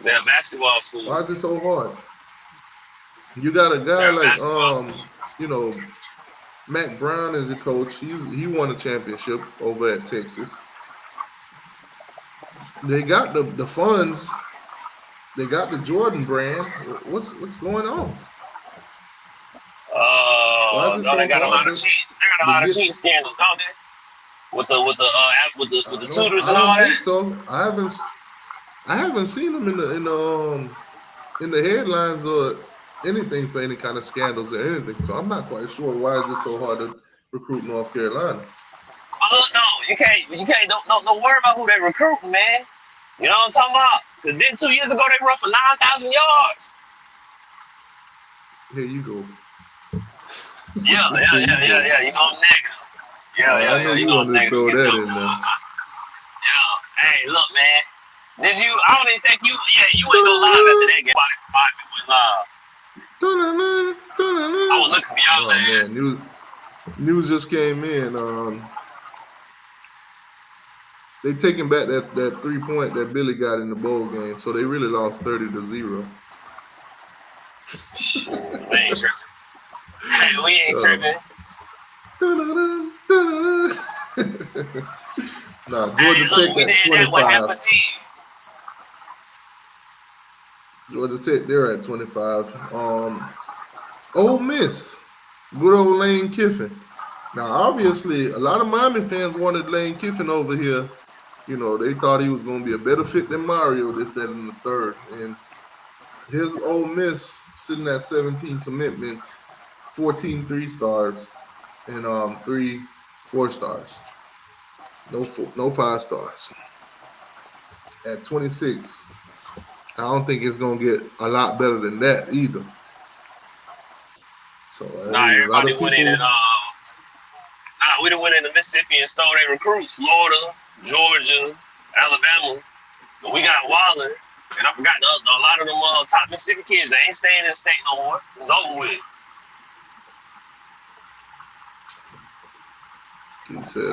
They're a basketball school. Why is it so hard? You got a guy like Mac Brown as a coach. He won a championship over at Texas. They got the funds. They got the Jordan brand. What's going on? They got a lot of cheat scandals, don't they? With the tutors and all that. I don't think so. I haven't seen them in the headlines or anything for any kind of scandals or anything. So I'm not quite sure why is it so hard to recruit North Carolina. No, you can't. Don't worry about who they recruiting, man. You know what I'm talking about? Because then 2 years ago they run for 9,000 yards. Here you go. Yeah. You know I'm negative. I know you wanted to throw that in there. Yeah. Hey, look, man. I don't even think you ain't go live after that game. I was looking for y'all, man. News just came in. They taking back that 3-point that Billy got in the bowl game, so they really lost 30-0. We ain't tripping. Hey, we ain't tripping. Nah, Georgia Tech at 25. Georgia Tech, they're at 25. Ole Miss, good old Lane Kiffin. Now, obviously, a lot of Miami fans wanted Lane Kiffin over here. They thought he was going to be a better fit than Mario, this, that, and the third. And here's Ole Miss sitting at 17 commitments, 14 3-stars, and 3 4-stars. No 5-stars. At 26, I don't think it's going to get a lot better than that either. So everybody went in and we done went into Mississippi and stole their recruits. Florida, Georgia, Alabama. But we got Waller. And I forgot a lot of them top Mississippi kids. They ain't staying in the state no more. It's over with.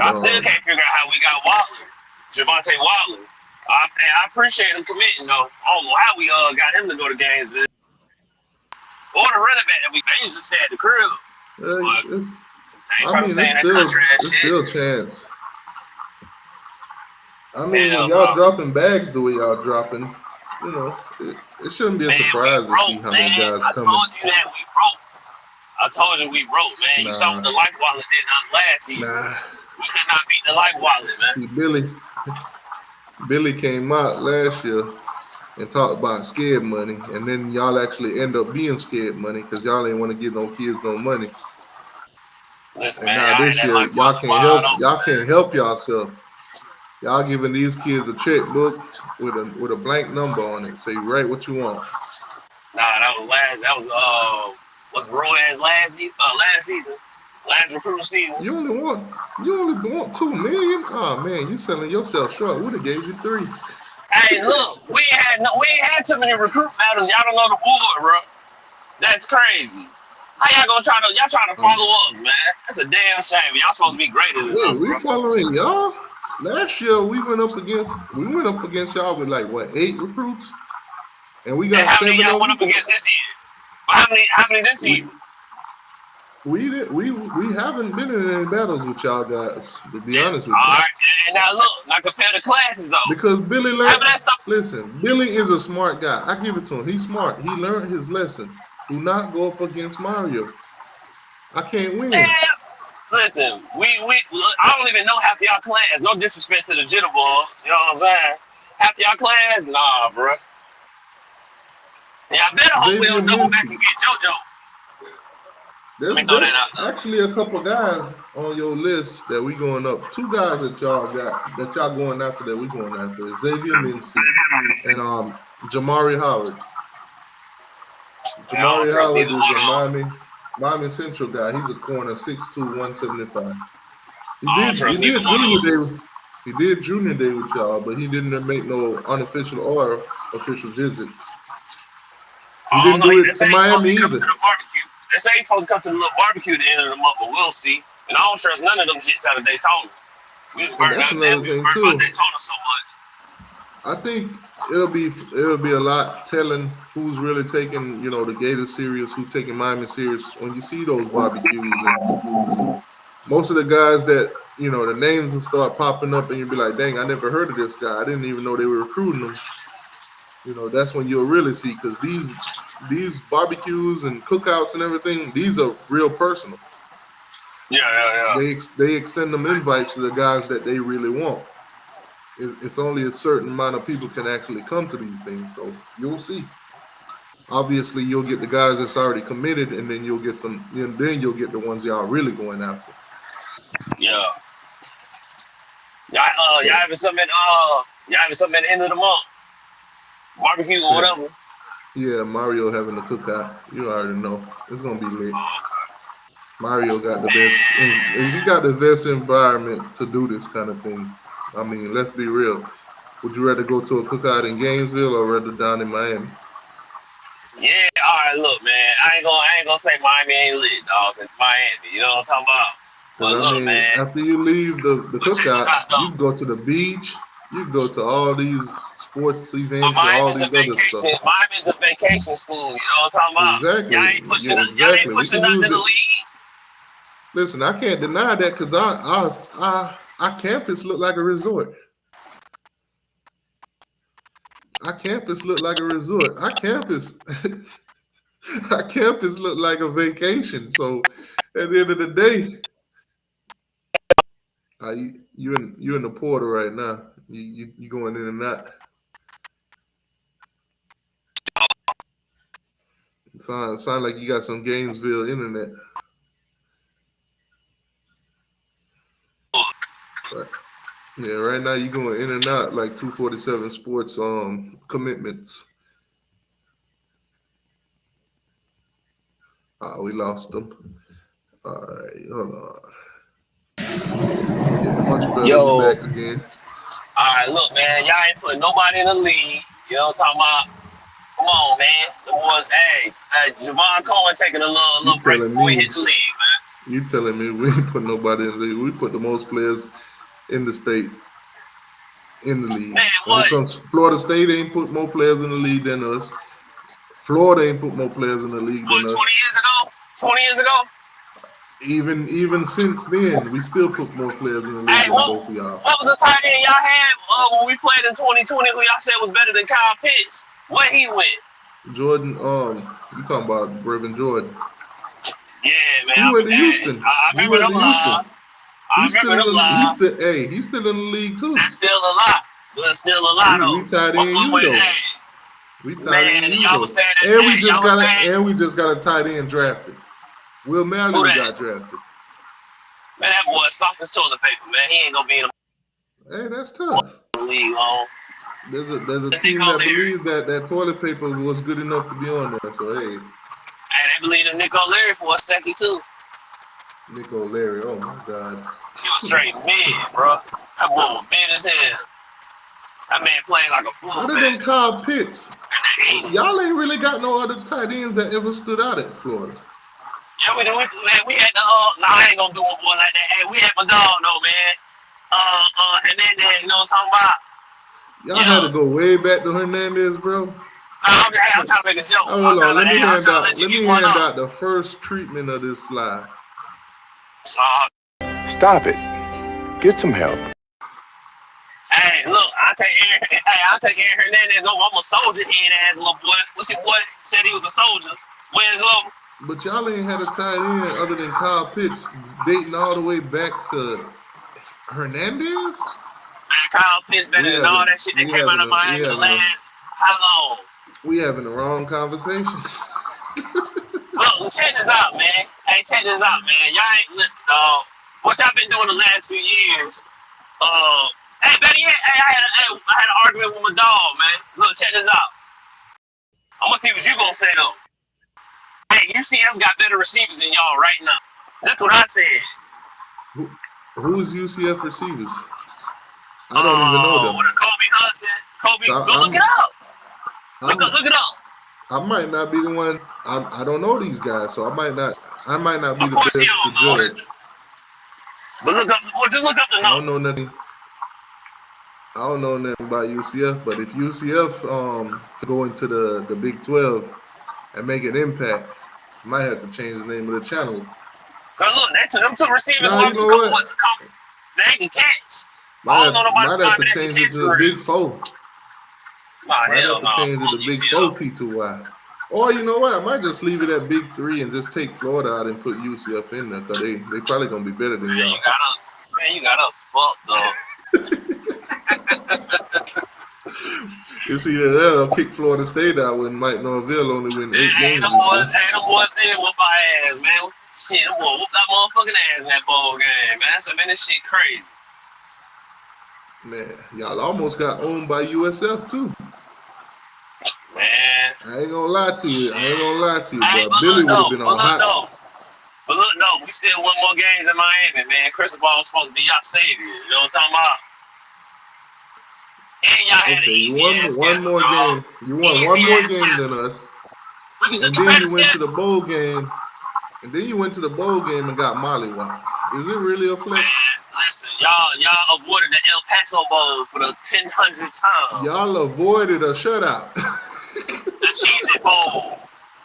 I still can't figure out how we got Waller. Javante Waller. I appreciate him committing, though. I don't know how we got him to go to Gainesville. Or the running back that we just had the crib. It's still chance. I mean, when y'all dropping bags the way y'all dropping, it shouldn't be a surprise to see how many guys coming. I told you that we broke. I told you we broke, man. You saw what the Life Wallet did us last season. We could not beat the Life Wallet, man. See, Billy came out last year and talked about scared money, and then y'all actually end up being scared money because y'all ain't want to give no kids no money. Listen, and man, now this year, y'all can't help yourself. Y'all giving these kids a checkbook with a blank number on it. Say write what you want. That was what's Roy's last season. Last recruiting season. You only want $2 million? Oh man, you selling yourself short. Would have gave you 3. Hey, look, we ain't had too many recruit battles. Y'all don't know the war, bro. That's crazy. How y'all trying to follow us, man? That's a damn shame. Y'all supposed to be greater than us, we following y'all? Last year we went up against y'all with 8 recruits. And we got how 7 many y'all of went them. up against this year? How many this season? We haven't been in any battles with y'all guys, to be honest with you. All right, and now look, now compare the classes though. Because Billy is a smart guy. I give it to him. He's smart. He learned his lesson. Do not go up against Mario. I can't win. Man, listen, I don't even know half y'all class. No disrespect to the Jitterbugs, you know what I'm saying? Half y'all class, nah, bro. Yeah, I better hope we don't double back and get JoJo. There's actually a couple guys on your list that we going up. 2 guys that y'all going after that we going after. Xavier Mincy and Jamari Howard. Jamari Howard is a Miami Central guy. He's a corner, 6'2", 175. He did junior day with y'all, but he didn't make no unofficial or official visit. He didn't do it to Miami either. They say he's supposed to come to the little barbecue at the end of the month, but we'll see. And I don't trust none of them jits out of Daytona. That's another thing too. Daytona so much. I think it'll be a lot telling who's really taking the Gators serious, who's taking Miami serious when you see those barbecues. And most of the guys that the names will start popping up, and you'll be like, "Dang, I never heard of this guy. I didn't even know they were recruiting him." That's when you'll really see, because these barbecues and cookouts and everything, these are real personal. Yeah. They extend them invites to the guys that they really want. It's only a certain amount of people can actually come to these things, so you'll see. Obviously, you'll get the guys that's already committed, and then you'll get you'll get the ones y'all really going after. Yeah. Y'all having something at the end of the month? Barbecue or whatever. Yeah, Mario having a cookout. You already know it's gonna be lit. Mario got the best. He got the best environment to do this kind of thing. I mean, let's be real. Would you rather go to a cookout in Gainesville or rather down in Miami? Yeah, all right. Look, man, I ain't gonna say Miami ain't lit, dog. It's Miami. You know what I'm talking about? But look, man. After you leave the cookout, you can go to the beach. You can go to all these sports events and all these other stuff. Miami's a vacation school. You know what I'm talking about? Exactly. Y'all ain't pushing nothing to the league. Listen, I can't deny that, because our campus look like a resort. Our campus look like a resort. Our campus look like a vacation. So at the end of the day, you in the portal right now. You going in and out. Sound like you got some Gainesville internet. Yeah, right now you're going in and out like 247 sports commitments. We lost them. All right, hold on. Yeah, much better. Yo. You back again. All right, look, man, y'all ain't putting nobody in the league. You know what I'm talking about? Come on, man. The boys, Javon Cohen taking a little break before we hit the league, man. You telling me we ain't put nobody in the league? We put the most players in the state in the league. Man, when it comes to Florida State, ain't put more players in the league than us. Florida ain't put more players in the league than us. 20 years ago? Even since then, we still put more players in the league than both of y'all. What was the tight end y'all had when we played in 2020 who y'all said was better than Kyle Pitts? Where he went? Jordan, you talking about Brevin Jordan. Yeah, man. He went to Houston. I remember them lives. He's still in the league too. That's still a lot. But still a lot though. We tied in you though. We tied in you though. And we just got a tight end drafted. Will Mallory got drafted. Man, that boy soft as toilet paper, man. He ain't gonna be in the that's tough. League, There's a team that believes that toilet paper was good enough to be on there. So hey. And they believe in Nick O'Leary for a second too. Nick O'Leary, oh my God. He was straight mid, bro. That boy was mid as hell. That man playing like a fullback. Other than Kyle Pitts, y'all ain't really got no other tight ends that ever stood out at Florida. Yeah, we had the I ain't gonna do a boy like that. Hey, we had my dog though, man. And then you know what I'm talking about? Y'all had to go way back to Hernandez, bro. I'm trying to make a joke. Hold on, let me hand out the first treatment of this slide. Stop it. Get some help. Hey, look, I'll take Aaron Hernandez over. I'm a soldier head ass little boy. What's your boy? Said he was a soldier. Where's low? But y'all ain't had a tight end other than Kyle Pitts dating all the way back to Hernandez? Man, Kyle Pitts better than all that shit that came out of Miami the last how long? We having the wrong conversation. Look, check this out, man. Hey, check this out, man. Y'all ain't listening, dog. What y'all been doing the last few years? Hey, better yet, I had an argument with my dog, man. Look, check this out. I'm gonna see what you gonna say though. Hey, UCF got better receivers than y'all right now. That's what I said. Who's UCF receivers? I don't even know them. What a Kobe Hudson. Go look it up. Look it up. I might not be the one. I don't know these guys, so I might not be the best to judge. But just look up the number. I don't know nothing about UCF, but if UCF go into the Big 12 and make an impact, might have to change the name of the channel. Cause look, them two receivers you know what? They can catch. Might have to change it to the Big 4. Might have to change it to the Big 4 T2Y. Or you know what? I might just leave it at Big 3 and just take Florida out and put UCF in there because they probably gonna be better than y'all. You got us fucked though. It's either that or kick Florida State out when Mike Norvell only win 8 games. Them boys did whoop our ass, man. Shit, them boys whooped that motherfucking ass in that bowl game, man. So, man, this shit crazy. Man, y'all almost got owned by USF too. Man, I ain't gonna lie to you. But Billy would have been on hot. But look, no, we still won more games in Miami, man. Cristobal was supposed to be y'all savior. You know what I'm talking about? And y'all had an easy one more game. You won one more game than us. And then you went to the bowl game. And then you went to the bowl game and got mollywopped. Is it really a flex? Man, listen, y'all avoided the El Paso Bowl for the 1,000th time. Y'all avoided a shutout. The Cheez-It Bowl.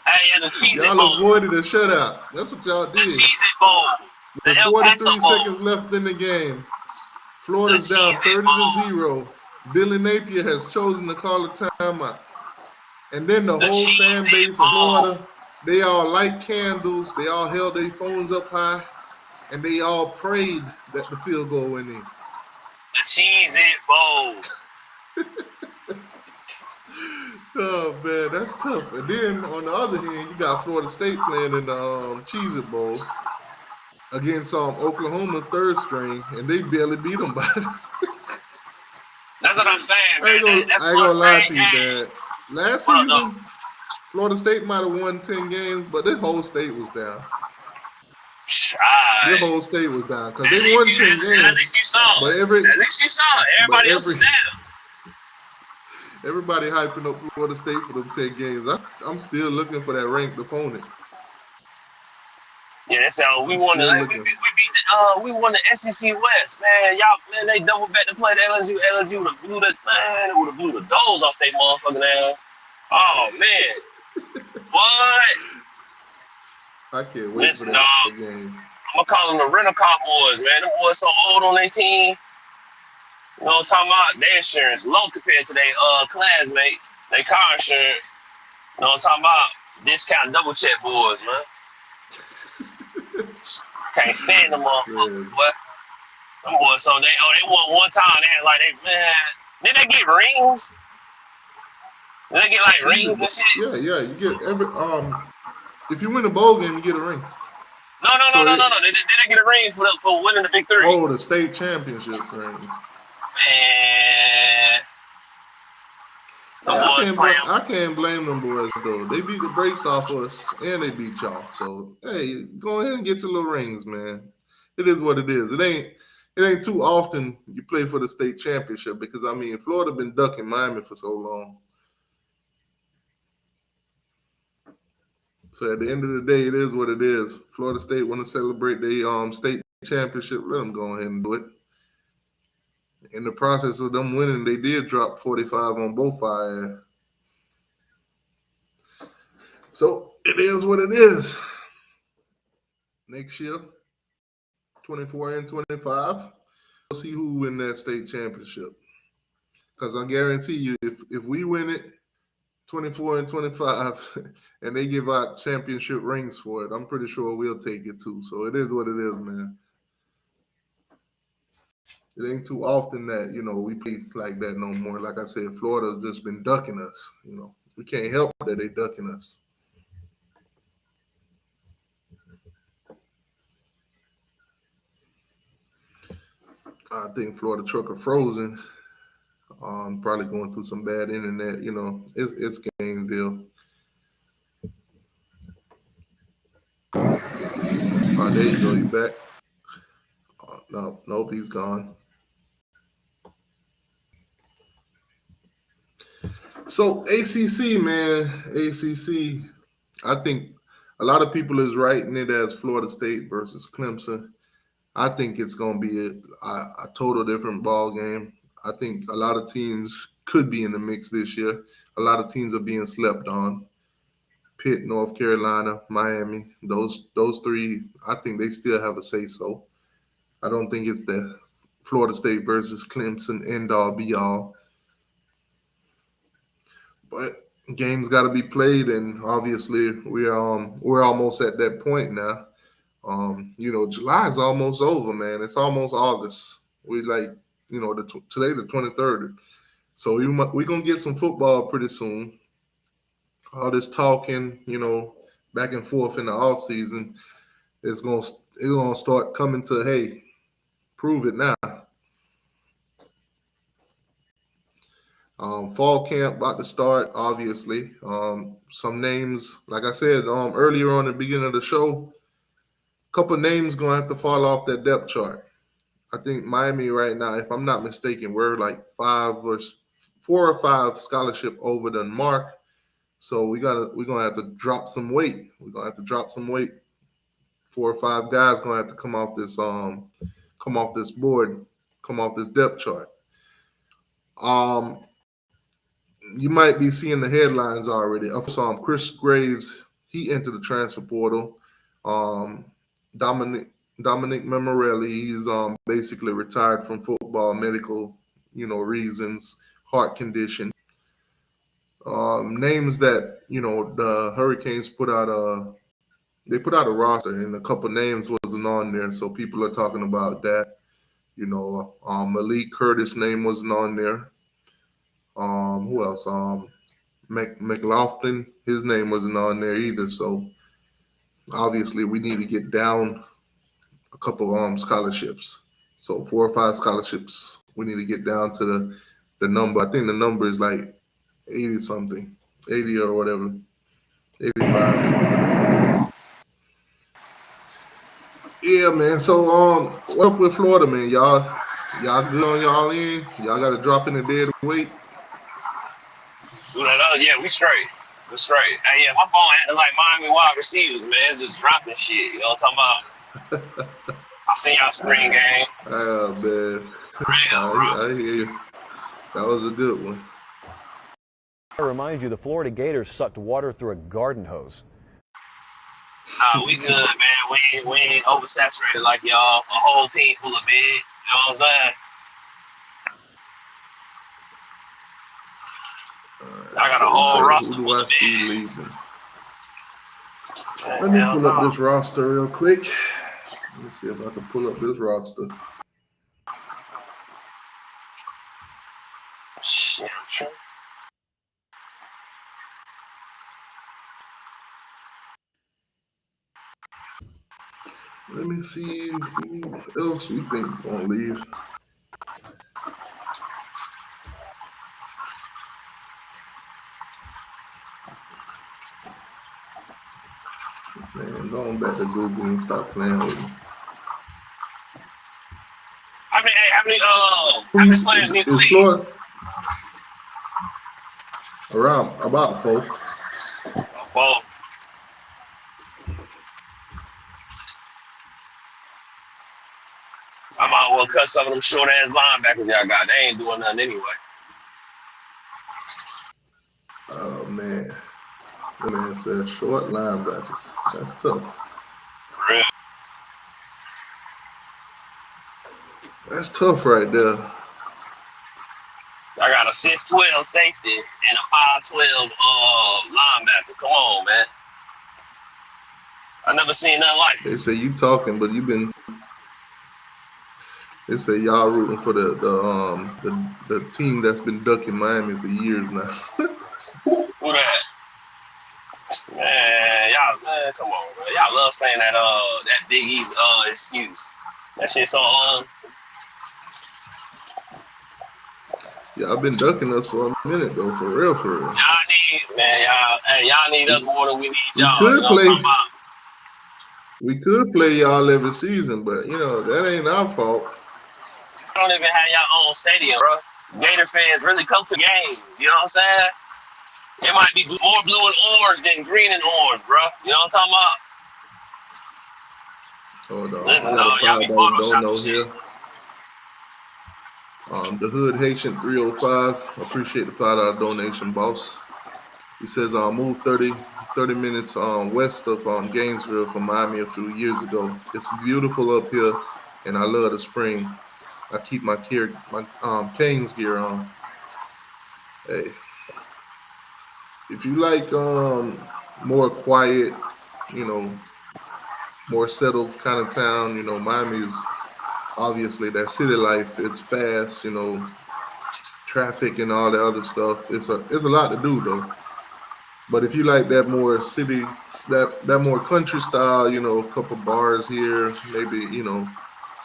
Hey, the Cheez-It Bowl. Y'all avoided a shutout. That's what y'all did. The Cheez-It Bowl. With 43 seconds left in the game. Florida's down 30-0. Billy Napier has chosen to call a timeout. And then the whole fan base of Florida, they all light candles. They all held their phones up high. And they all prayed that the field goal went in. The Cheez-It Bowl. Oh, man, that's tough. And then, on the other hand, you got Florida State playing in the Cheez-It Bowl against Oklahoma third string, and they barely beat them by it. That's what I'm saying, man. I ain't gonna lie to you, Dad. Last season, Florida State might have won 10 games, but their whole state was down. Their whole state was down because they won 10 games. At least you saw it. At least you saw it. Everybody else was down. Everybody hyping up Florida State for them 10 games. I'm still looking for that ranked opponent. Yeah, that's how we won. We won the SEC West, man. They double back to play the LSU. LSU would have blew the doors off their motherfucking ass. Oh man, what? I can't wait for that game. I'm gonna call them the rental car boys, man. Them boys so old on their team. You know what I'm talking about? Their insurance low compared to their classmates. Their car insurance. You know what I'm talking about? Discount double check boys, man. Can't stand them motherfuckers, boy. Them boys, so they won one time. They had did they get rings? Did they get like rings and shit? Yeah. You get every if you win a bowl game, you get a ring. No. Did they get a ring for winning the Big 3? Oh, the state championship rings. Man. I can't blame them boys though. They beat the brakes off us and they beat y'all. So hey, go ahead and get your little rings, man. It is what it is. It ain't too often you play for the state championship because I mean Florida been ducking Miami for so long. So at the end of the day, it is what it is. Florida State want to celebrate their state championship. Let them go ahead and do it. In the process of them winning, they did drop 45 on both sides. So it is what it is. Next year, 24 and 25, we'll see who win that state championship. Because I guarantee you, if we win it 24 and 25 and they give out championship rings for it, I'm pretty sure we'll take it too. So it is what it is, man. It ain't too often that, we play like that no more. Like I said, Florida's just been ducking us. We can't help that they ducking us. I think Florida trucker frozen. Probably going through some bad internet. It's Gainesville. Oh, there you go. You back? Oh, nope, he's gone. So ACC, man, ACC. I think a lot of people is writing it as Florida State versus Clemson. I think it's going to be a total different ball game. I think a lot of teams could be in the mix this year. A lot of teams are being slept on. Pitt, North Carolina, Miami, those three, I think they still have a say-so. I don't think it's the Florida State versus Clemson end-all, be-all. But games got to be played, and obviously we're almost at that point now. July is almost over, man. It's almost August. We today the 23rd. So we're going to get some football pretty soon. All this talking, back and forth in the off season, it's gonna start coming to, hey, prove it now. Fall camp about to start, obviously. Some names, like I said earlier on the beginning of the show, a couple names gonna have to fall off that depth chart. I think Miami right now, if I'm not mistaken, we're like 4 or 5 scholarship over the mark. So we're gonna have to drop some weight. We're gonna have to drop some weight. 4 or 5 guys gonna have to come off this board, come off this depth chart. You might be seeing the headlines already. Chris Graves, he entered the transfer portal. Dominic Memorelli, he's basically retired from football, medical, reasons, heart condition. Names that the Hurricanes put out a roster, and a couple names wasn't on there, so people are talking about that. Malik Curtis' name wasn't on there. Who else? McLaughlin, his name wasn't on there either. So obviously we need to get down a couple scholarships. So 4 or 5 scholarships. We need to get down to the number. I think the number is like 80 something, 80 or whatever, 85. Yeah, man. So what up with Florida, man? Y'all good on y'all end? Y'all got to drop in the dead weight? Yeah, we straight. We're straight. Hey, yeah, my phone acting like Miami wide receivers, man. It's just dropping shit. You know what I'm talking about? I seen y'all spring game. Oh, man. I hear you. That was a good one. I remind you, the Florida Gators sucked water through a garden hose. We good, man. We ain't oversaturated like y'all. A whole team full of big. You know what I'm saying? I got a whole roster. Who do I see leaving? Let me pull up this roster real quick. Let me see if I can pull up this roster. Shit, I'm sure. Let me see who else we think is gonna leave. Man, going back to Google and stop playing with me. How many players need to leave? Florida? Around about 4. 4. I might well cut some of them short ass linebackers y'all got. They ain't doing nothing anyway. Oh man. The man said short linebackers. That's tough. Real. That's tough right there. I got a 6'12" safety and a 5'12" linebacker. Come on, man. I never seen nothing like it. They say you talking, but you've been. They say y'all rooting for the team that's been ducking Miami for years now. Who that? Man, y'all, man, come on, man. Y'all love saying that Big East excuse. That shit so Yeah, I've been ducking us for a minute though, for real. Y'all need us more than we need y'all. We could play y'all every season, but that ain't our fault. You don't even have your own stadium, bro. Gator fans really come to games. You know what I'm saying? It might be more blue and orange than green and orange, bro. You know what I'm talking about? Hold on. Listen, y'all be don't know shit. here. The Hood Haitian 305. Appreciate the $5 donation, boss. He says moved 30 minutes west of Gainesville from Miami a few years ago. It's beautiful up here, and I love the spring. I keep my Canes gear on. Hey, if you like more quiet, more settled kind of town, Miami is obviously that city life. It's fast, traffic and all the other stuff. It's a lot to do though. But if you like that more city, that more country style, a couple bars here, maybe,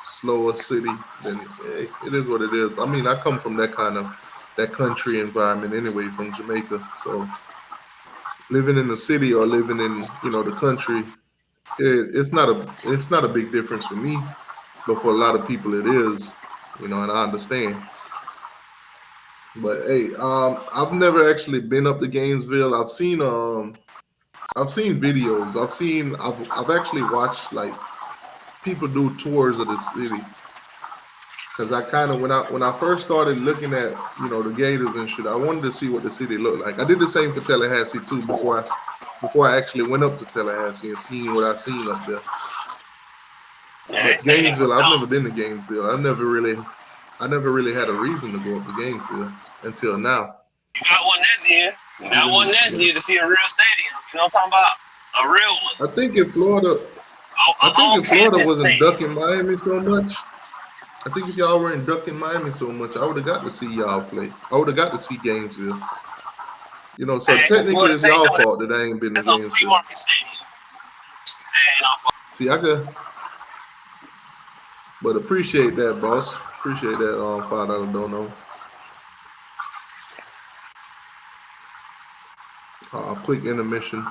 slower city, then hey, it is what it is. I mean, I come from that country environment anyway, from Jamaica. So living in the city or living in, the country, it's not a big difference for me, but for a lot of people it is, and I understand. But hey, I've never actually been up to Gainesville. I've seen videos. I've actually watched like people do tours of the city. Cause I kind of when I first started looking at the Gators and shit, I wanted to see what the city looked like. I did the same for Tallahassee too before I actually went up to Tallahassee and seen what I seen up there. Yeah, but Gainesville, I've never been to Gainesville. I never really had a reason to go up to Gainesville until now. You got one next year. You got one next year to see a real stadium. You know what I'm talking about? A real one. I think if Florida wasn't ducking Miami so much, I think if y'all weren't ducking Miami so much, I would have got to see y'all play. I would have got to see Gainesville. So technically it's y'all fault that I ain't been to Gainesville. See, but appreciate that, boss. Appreciate that $5 dono. Quick intermission.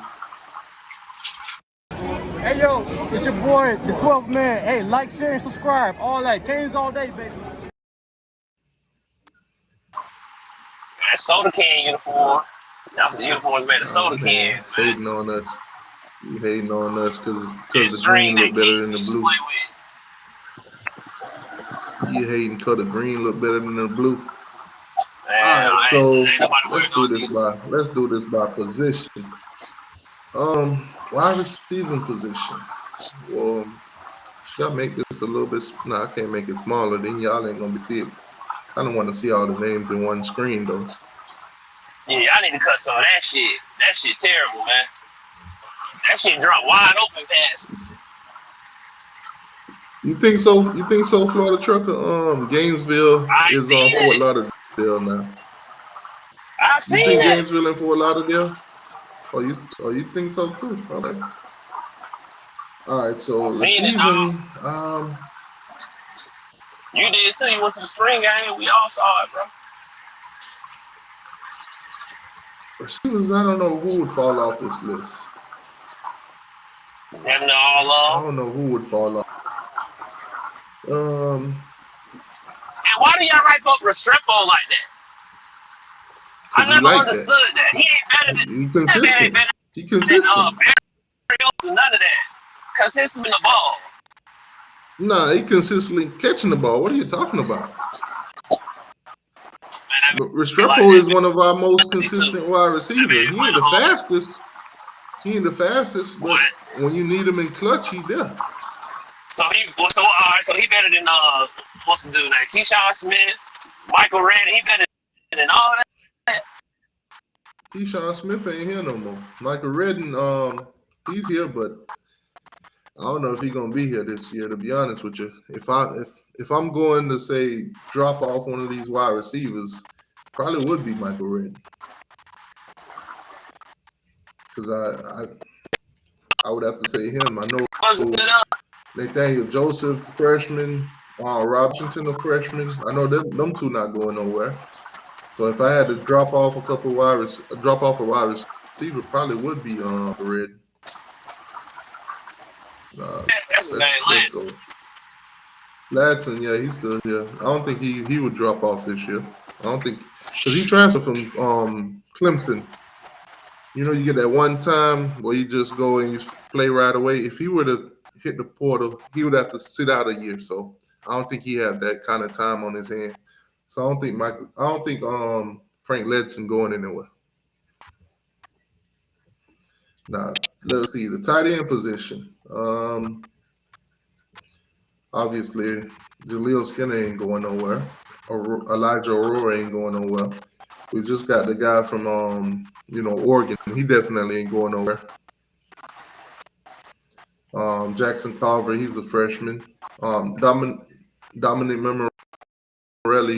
Hey yo, it's your boy, the 12th man. Hey, like, share, and subscribe. All that. Canes all day, baby. That soda can uniform. Y'all some uniforms made of soda cans, man. Hating on us. You hating on us because the green look better than the blue. You hating because the green look better than the blue. Man, all right, so let's do this by position. Wide receiving position. Well, should I make this a little bit? No, I can't make it smaller. Then y'all ain't gonna see it. I don't want to see all the names in one screen though. Yeah, I need to cut some of that shit. That shit terrible, man. That shit drop wide open passes. You think so? You think so, Florida Trucker? Gainesville is on Fort Lauderdale now. I've seen You think it. Gainesville and Fort Lauderdale? You think so too? Okay. All right, so receiving. You did too. You went to the spring game. We all saw it, bro. Receivers, I don't know who would fall off this list. Them all I don't know who would fall off. And why do y'all write up Restrepo like that? I never understood that. He ain't better than. He consistent. He consistent. Barrios and none of that. Consistent in the ball. Nah, he consistently catching the ball. What are you talking about? Restrepo is one of our most consistent wide receivers. He ain't the fastest. He ain't the fastest, but What? when you need him in clutch, he there. So all right. So he better than what's the dude name? Keyshawn Smith, Michael Redden. He better than all that. Keyshawn Smith ain't here no more. Michael Redden, he's here, but I don't know if he's gonna be here this year. To be honest with you, if I'm going to say drop off one of these wide receivers, probably would be Michael Redden, because I would have to say him. I know Nathaniel Joseph, freshman, Robinson, a freshman. I know them two not going nowhere. So if I had to drop off a wide receiver, probably would be Redden. That's his name, Let's Lance. go. Ladson, yeah, he's still here. I don't think he would drop off this year. I don't think, because he transferred from Clemson. You know, you get that one time where you just go and you play right away. If he were to hit the portal, he would have to sit out a year. So I don't think he had that kind of time on his hand. So I don't think Frank Ledson going anywhere. Now let's see the tight end position. Obviously, Jaleel Skinner ain't going nowhere. Elijah Aurora ain't going nowhere. We just got the guy from Oregon. He definitely ain't going nowhere. Jackson Carver, he's a freshman. Dominic Memorelli,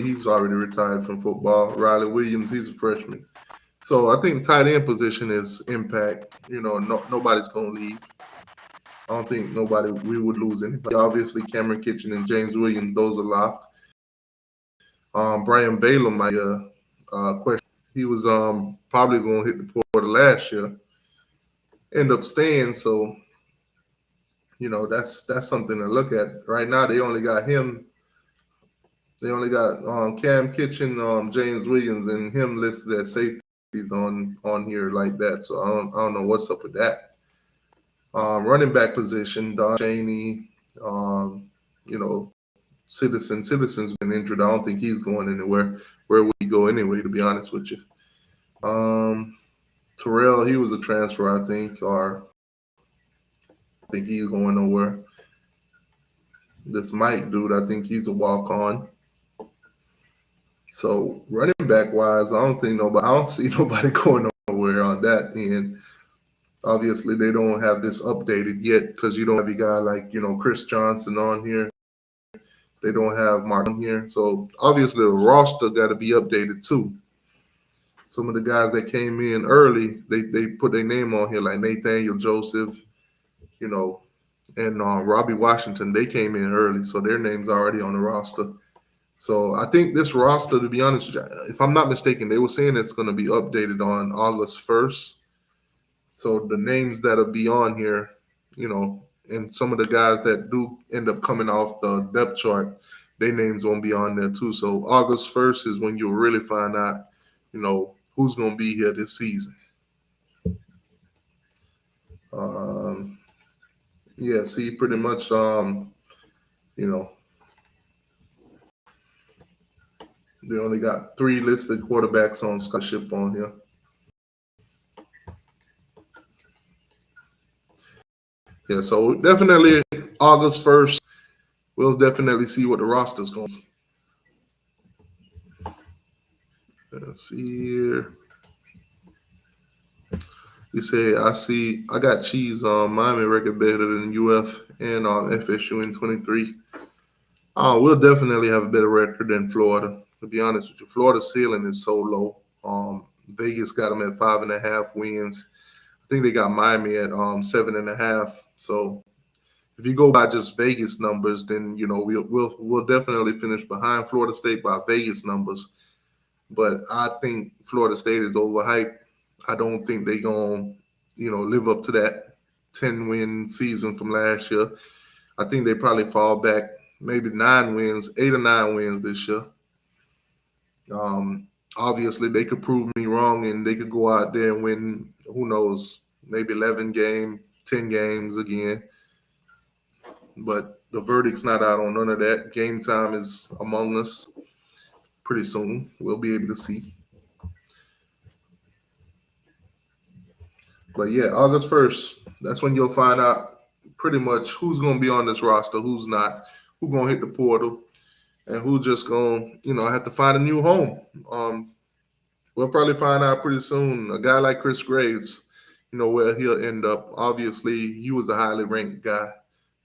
he's already retired from football. Riley Williams, he's a freshman. So I think tight end position is impact. Nobody's going to leave. I don't think we would lose anybody. Obviously, Cameron Kitchen and James Williams, those are locked. Brian Baylor, my question, he was probably going to hit the portal last year. End up staying, so that's something to look at. Right now, they only got him. They only got Cam Kitchen, James Williams, and him listed as safeties on here like that. So I don't know what's up with that. Running back position, Don Chaney, Citizen's been injured. I don't think he's going anywhere. Where would he go anyway, to be honest with you? Terrell, he was a transfer, I think, or I think he's going nowhere. This Mike dude, I think he's a walk-on. So running back wise, I don't see nobody going nowhere on that end. Obviously, they don't have this updated yet because you don't have a guy like Chris Johnson on here. They don't have Mark on here. So obviously the roster got to be updated too. Some of the guys that came in early, they put their name on here, like Nathaniel Joseph, and Robbie Washington. They came in early, so their name's already on the roster. So I think this roster, to be honest, if I'm not mistaken, they were saying it's going to be updated on August 1st. So the names that'll be on here, and some of the guys that do end up coming off the depth chart, their names won't be on there too. So August 1st is when you'll really find out, who's going to be here this season. Yeah, see, pretty much, they only got 3 listed quarterbacks on scholarship on here. Yeah, so definitely August 1st, we'll definitely see what the roster's going to be. Let's see here. You say, I got Cheese on Miami record better than UF and on FSU in 23. We'll definitely have a better record than Florida. To be honest with you, Florida's ceiling is so low. Vegas got them at 5.5 wins. I think they got Miami at 7.5. So if you go by just Vegas numbers, then we'll definitely finish behind Florida State by Vegas numbers. But I think Florida State is overhyped. I don't think they're going to, live up to that 10-win season from last year. I think they probably fall back maybe 9 wins, 8 or 9 wins this year. Obviously, they could prove me wrong, and they could go out there and win, who knows, maybe 11 games, 10 games again. But the verdict's not out on none of that. Game time is among us pretty soon. We'll be able to see. But yeah, August 1st, that's when you'll find out pretty much who's going to be on this roster, who's not, who's going to hit the portal, and who's just going to, have to find a new home. We'll probably find out pretty soon. A guy like Chris Graves, where he'll end up. Obviously, he was a highly ranked guy,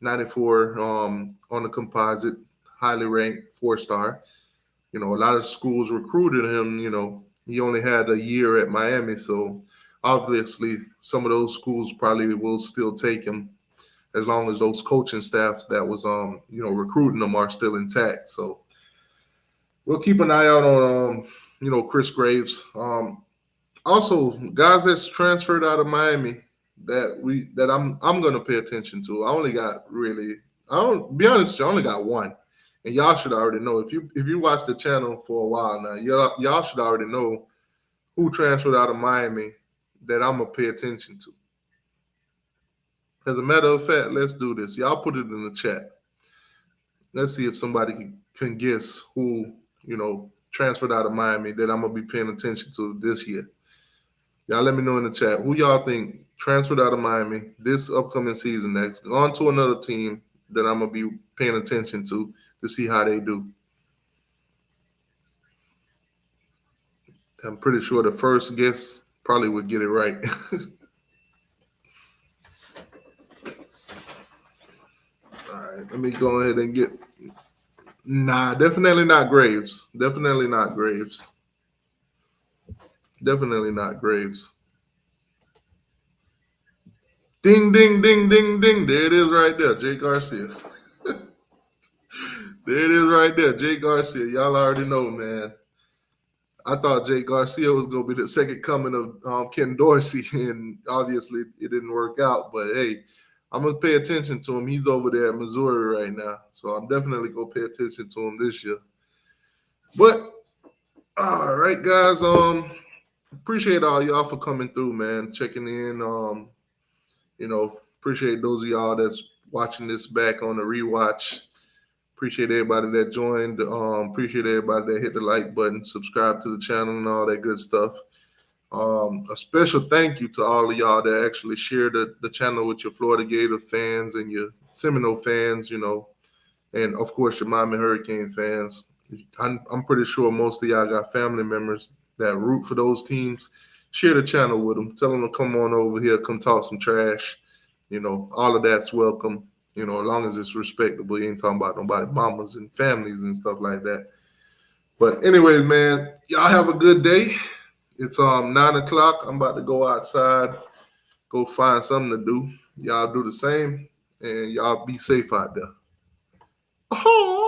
94 on the composite, highly ranked 4-star. A lot of schools recruited him. He only had a year at Miami, so obviously some of those schools probably will still take him as long as those coaching staffs that was recruiting them are still intact. So we'll keep an eye out on Chris Graves. Also, guys that's transferred out of Miami that I'm gonna pay attention to. I only got be honest with you, I only got one. And y'all should already know. If you watch the channel for a while now, y'all should already know who transferred out of Miami that I'm gonna pay attention to. As a matter of fact, let's do this. Y'all put it in the chat. Let's see if somebody can guess who, transferred out of Miami that I'm gonna be paying attention to this year. Y'all let me know in the chat who y'all think transferred out of Miami this upcoming season that's gone to another team that I'm gonna be paying attention to see how they do. I'm pretty sure the first guess probably would get it right. All right, let me go ahead and get. Nah, definitely not Graves. Definitely not Graves. Definitely not Graves. Ding, ding, ding, ding, ding. There it is right there, Jake Garcia. There it is right there, Jake Garcia. Y'all already know, man. I thought Jake Garcia was going to be the second coming of Ken Dorsey, and obviously it didn't work out. But, hey, I'm going to pay attention to him. He's over there at Missouri right now, so I'm definitely going to pay attention to him this year. But, all right, guys, appreciate all y'all for coming through, man, checking in. Appreciate those of y'all that's watching this back on the rewatch. Appreciate everybody that joined. Appreciate everybody that hit the like button, subscribe to the channel, and all that good stuff. A special thank you to all of y'all that actually shared the channel with your Florida Gator fans and your Seminole fans, and of course your Miami Hurricane fans. I'm pretty sure most of y'all got family members that root for those teams. Share the channel with them. Tell them to come on over here, come talk some trash. All of that's welcome. As long as it's respectable. You ain't talking about nobody, mamas and families and stuff like that. But anyways, man, y'all have a good day. It's 9:00. I'm about to go outside, go find something to do. Y'all do the same, and y'all be safe out there. Oh.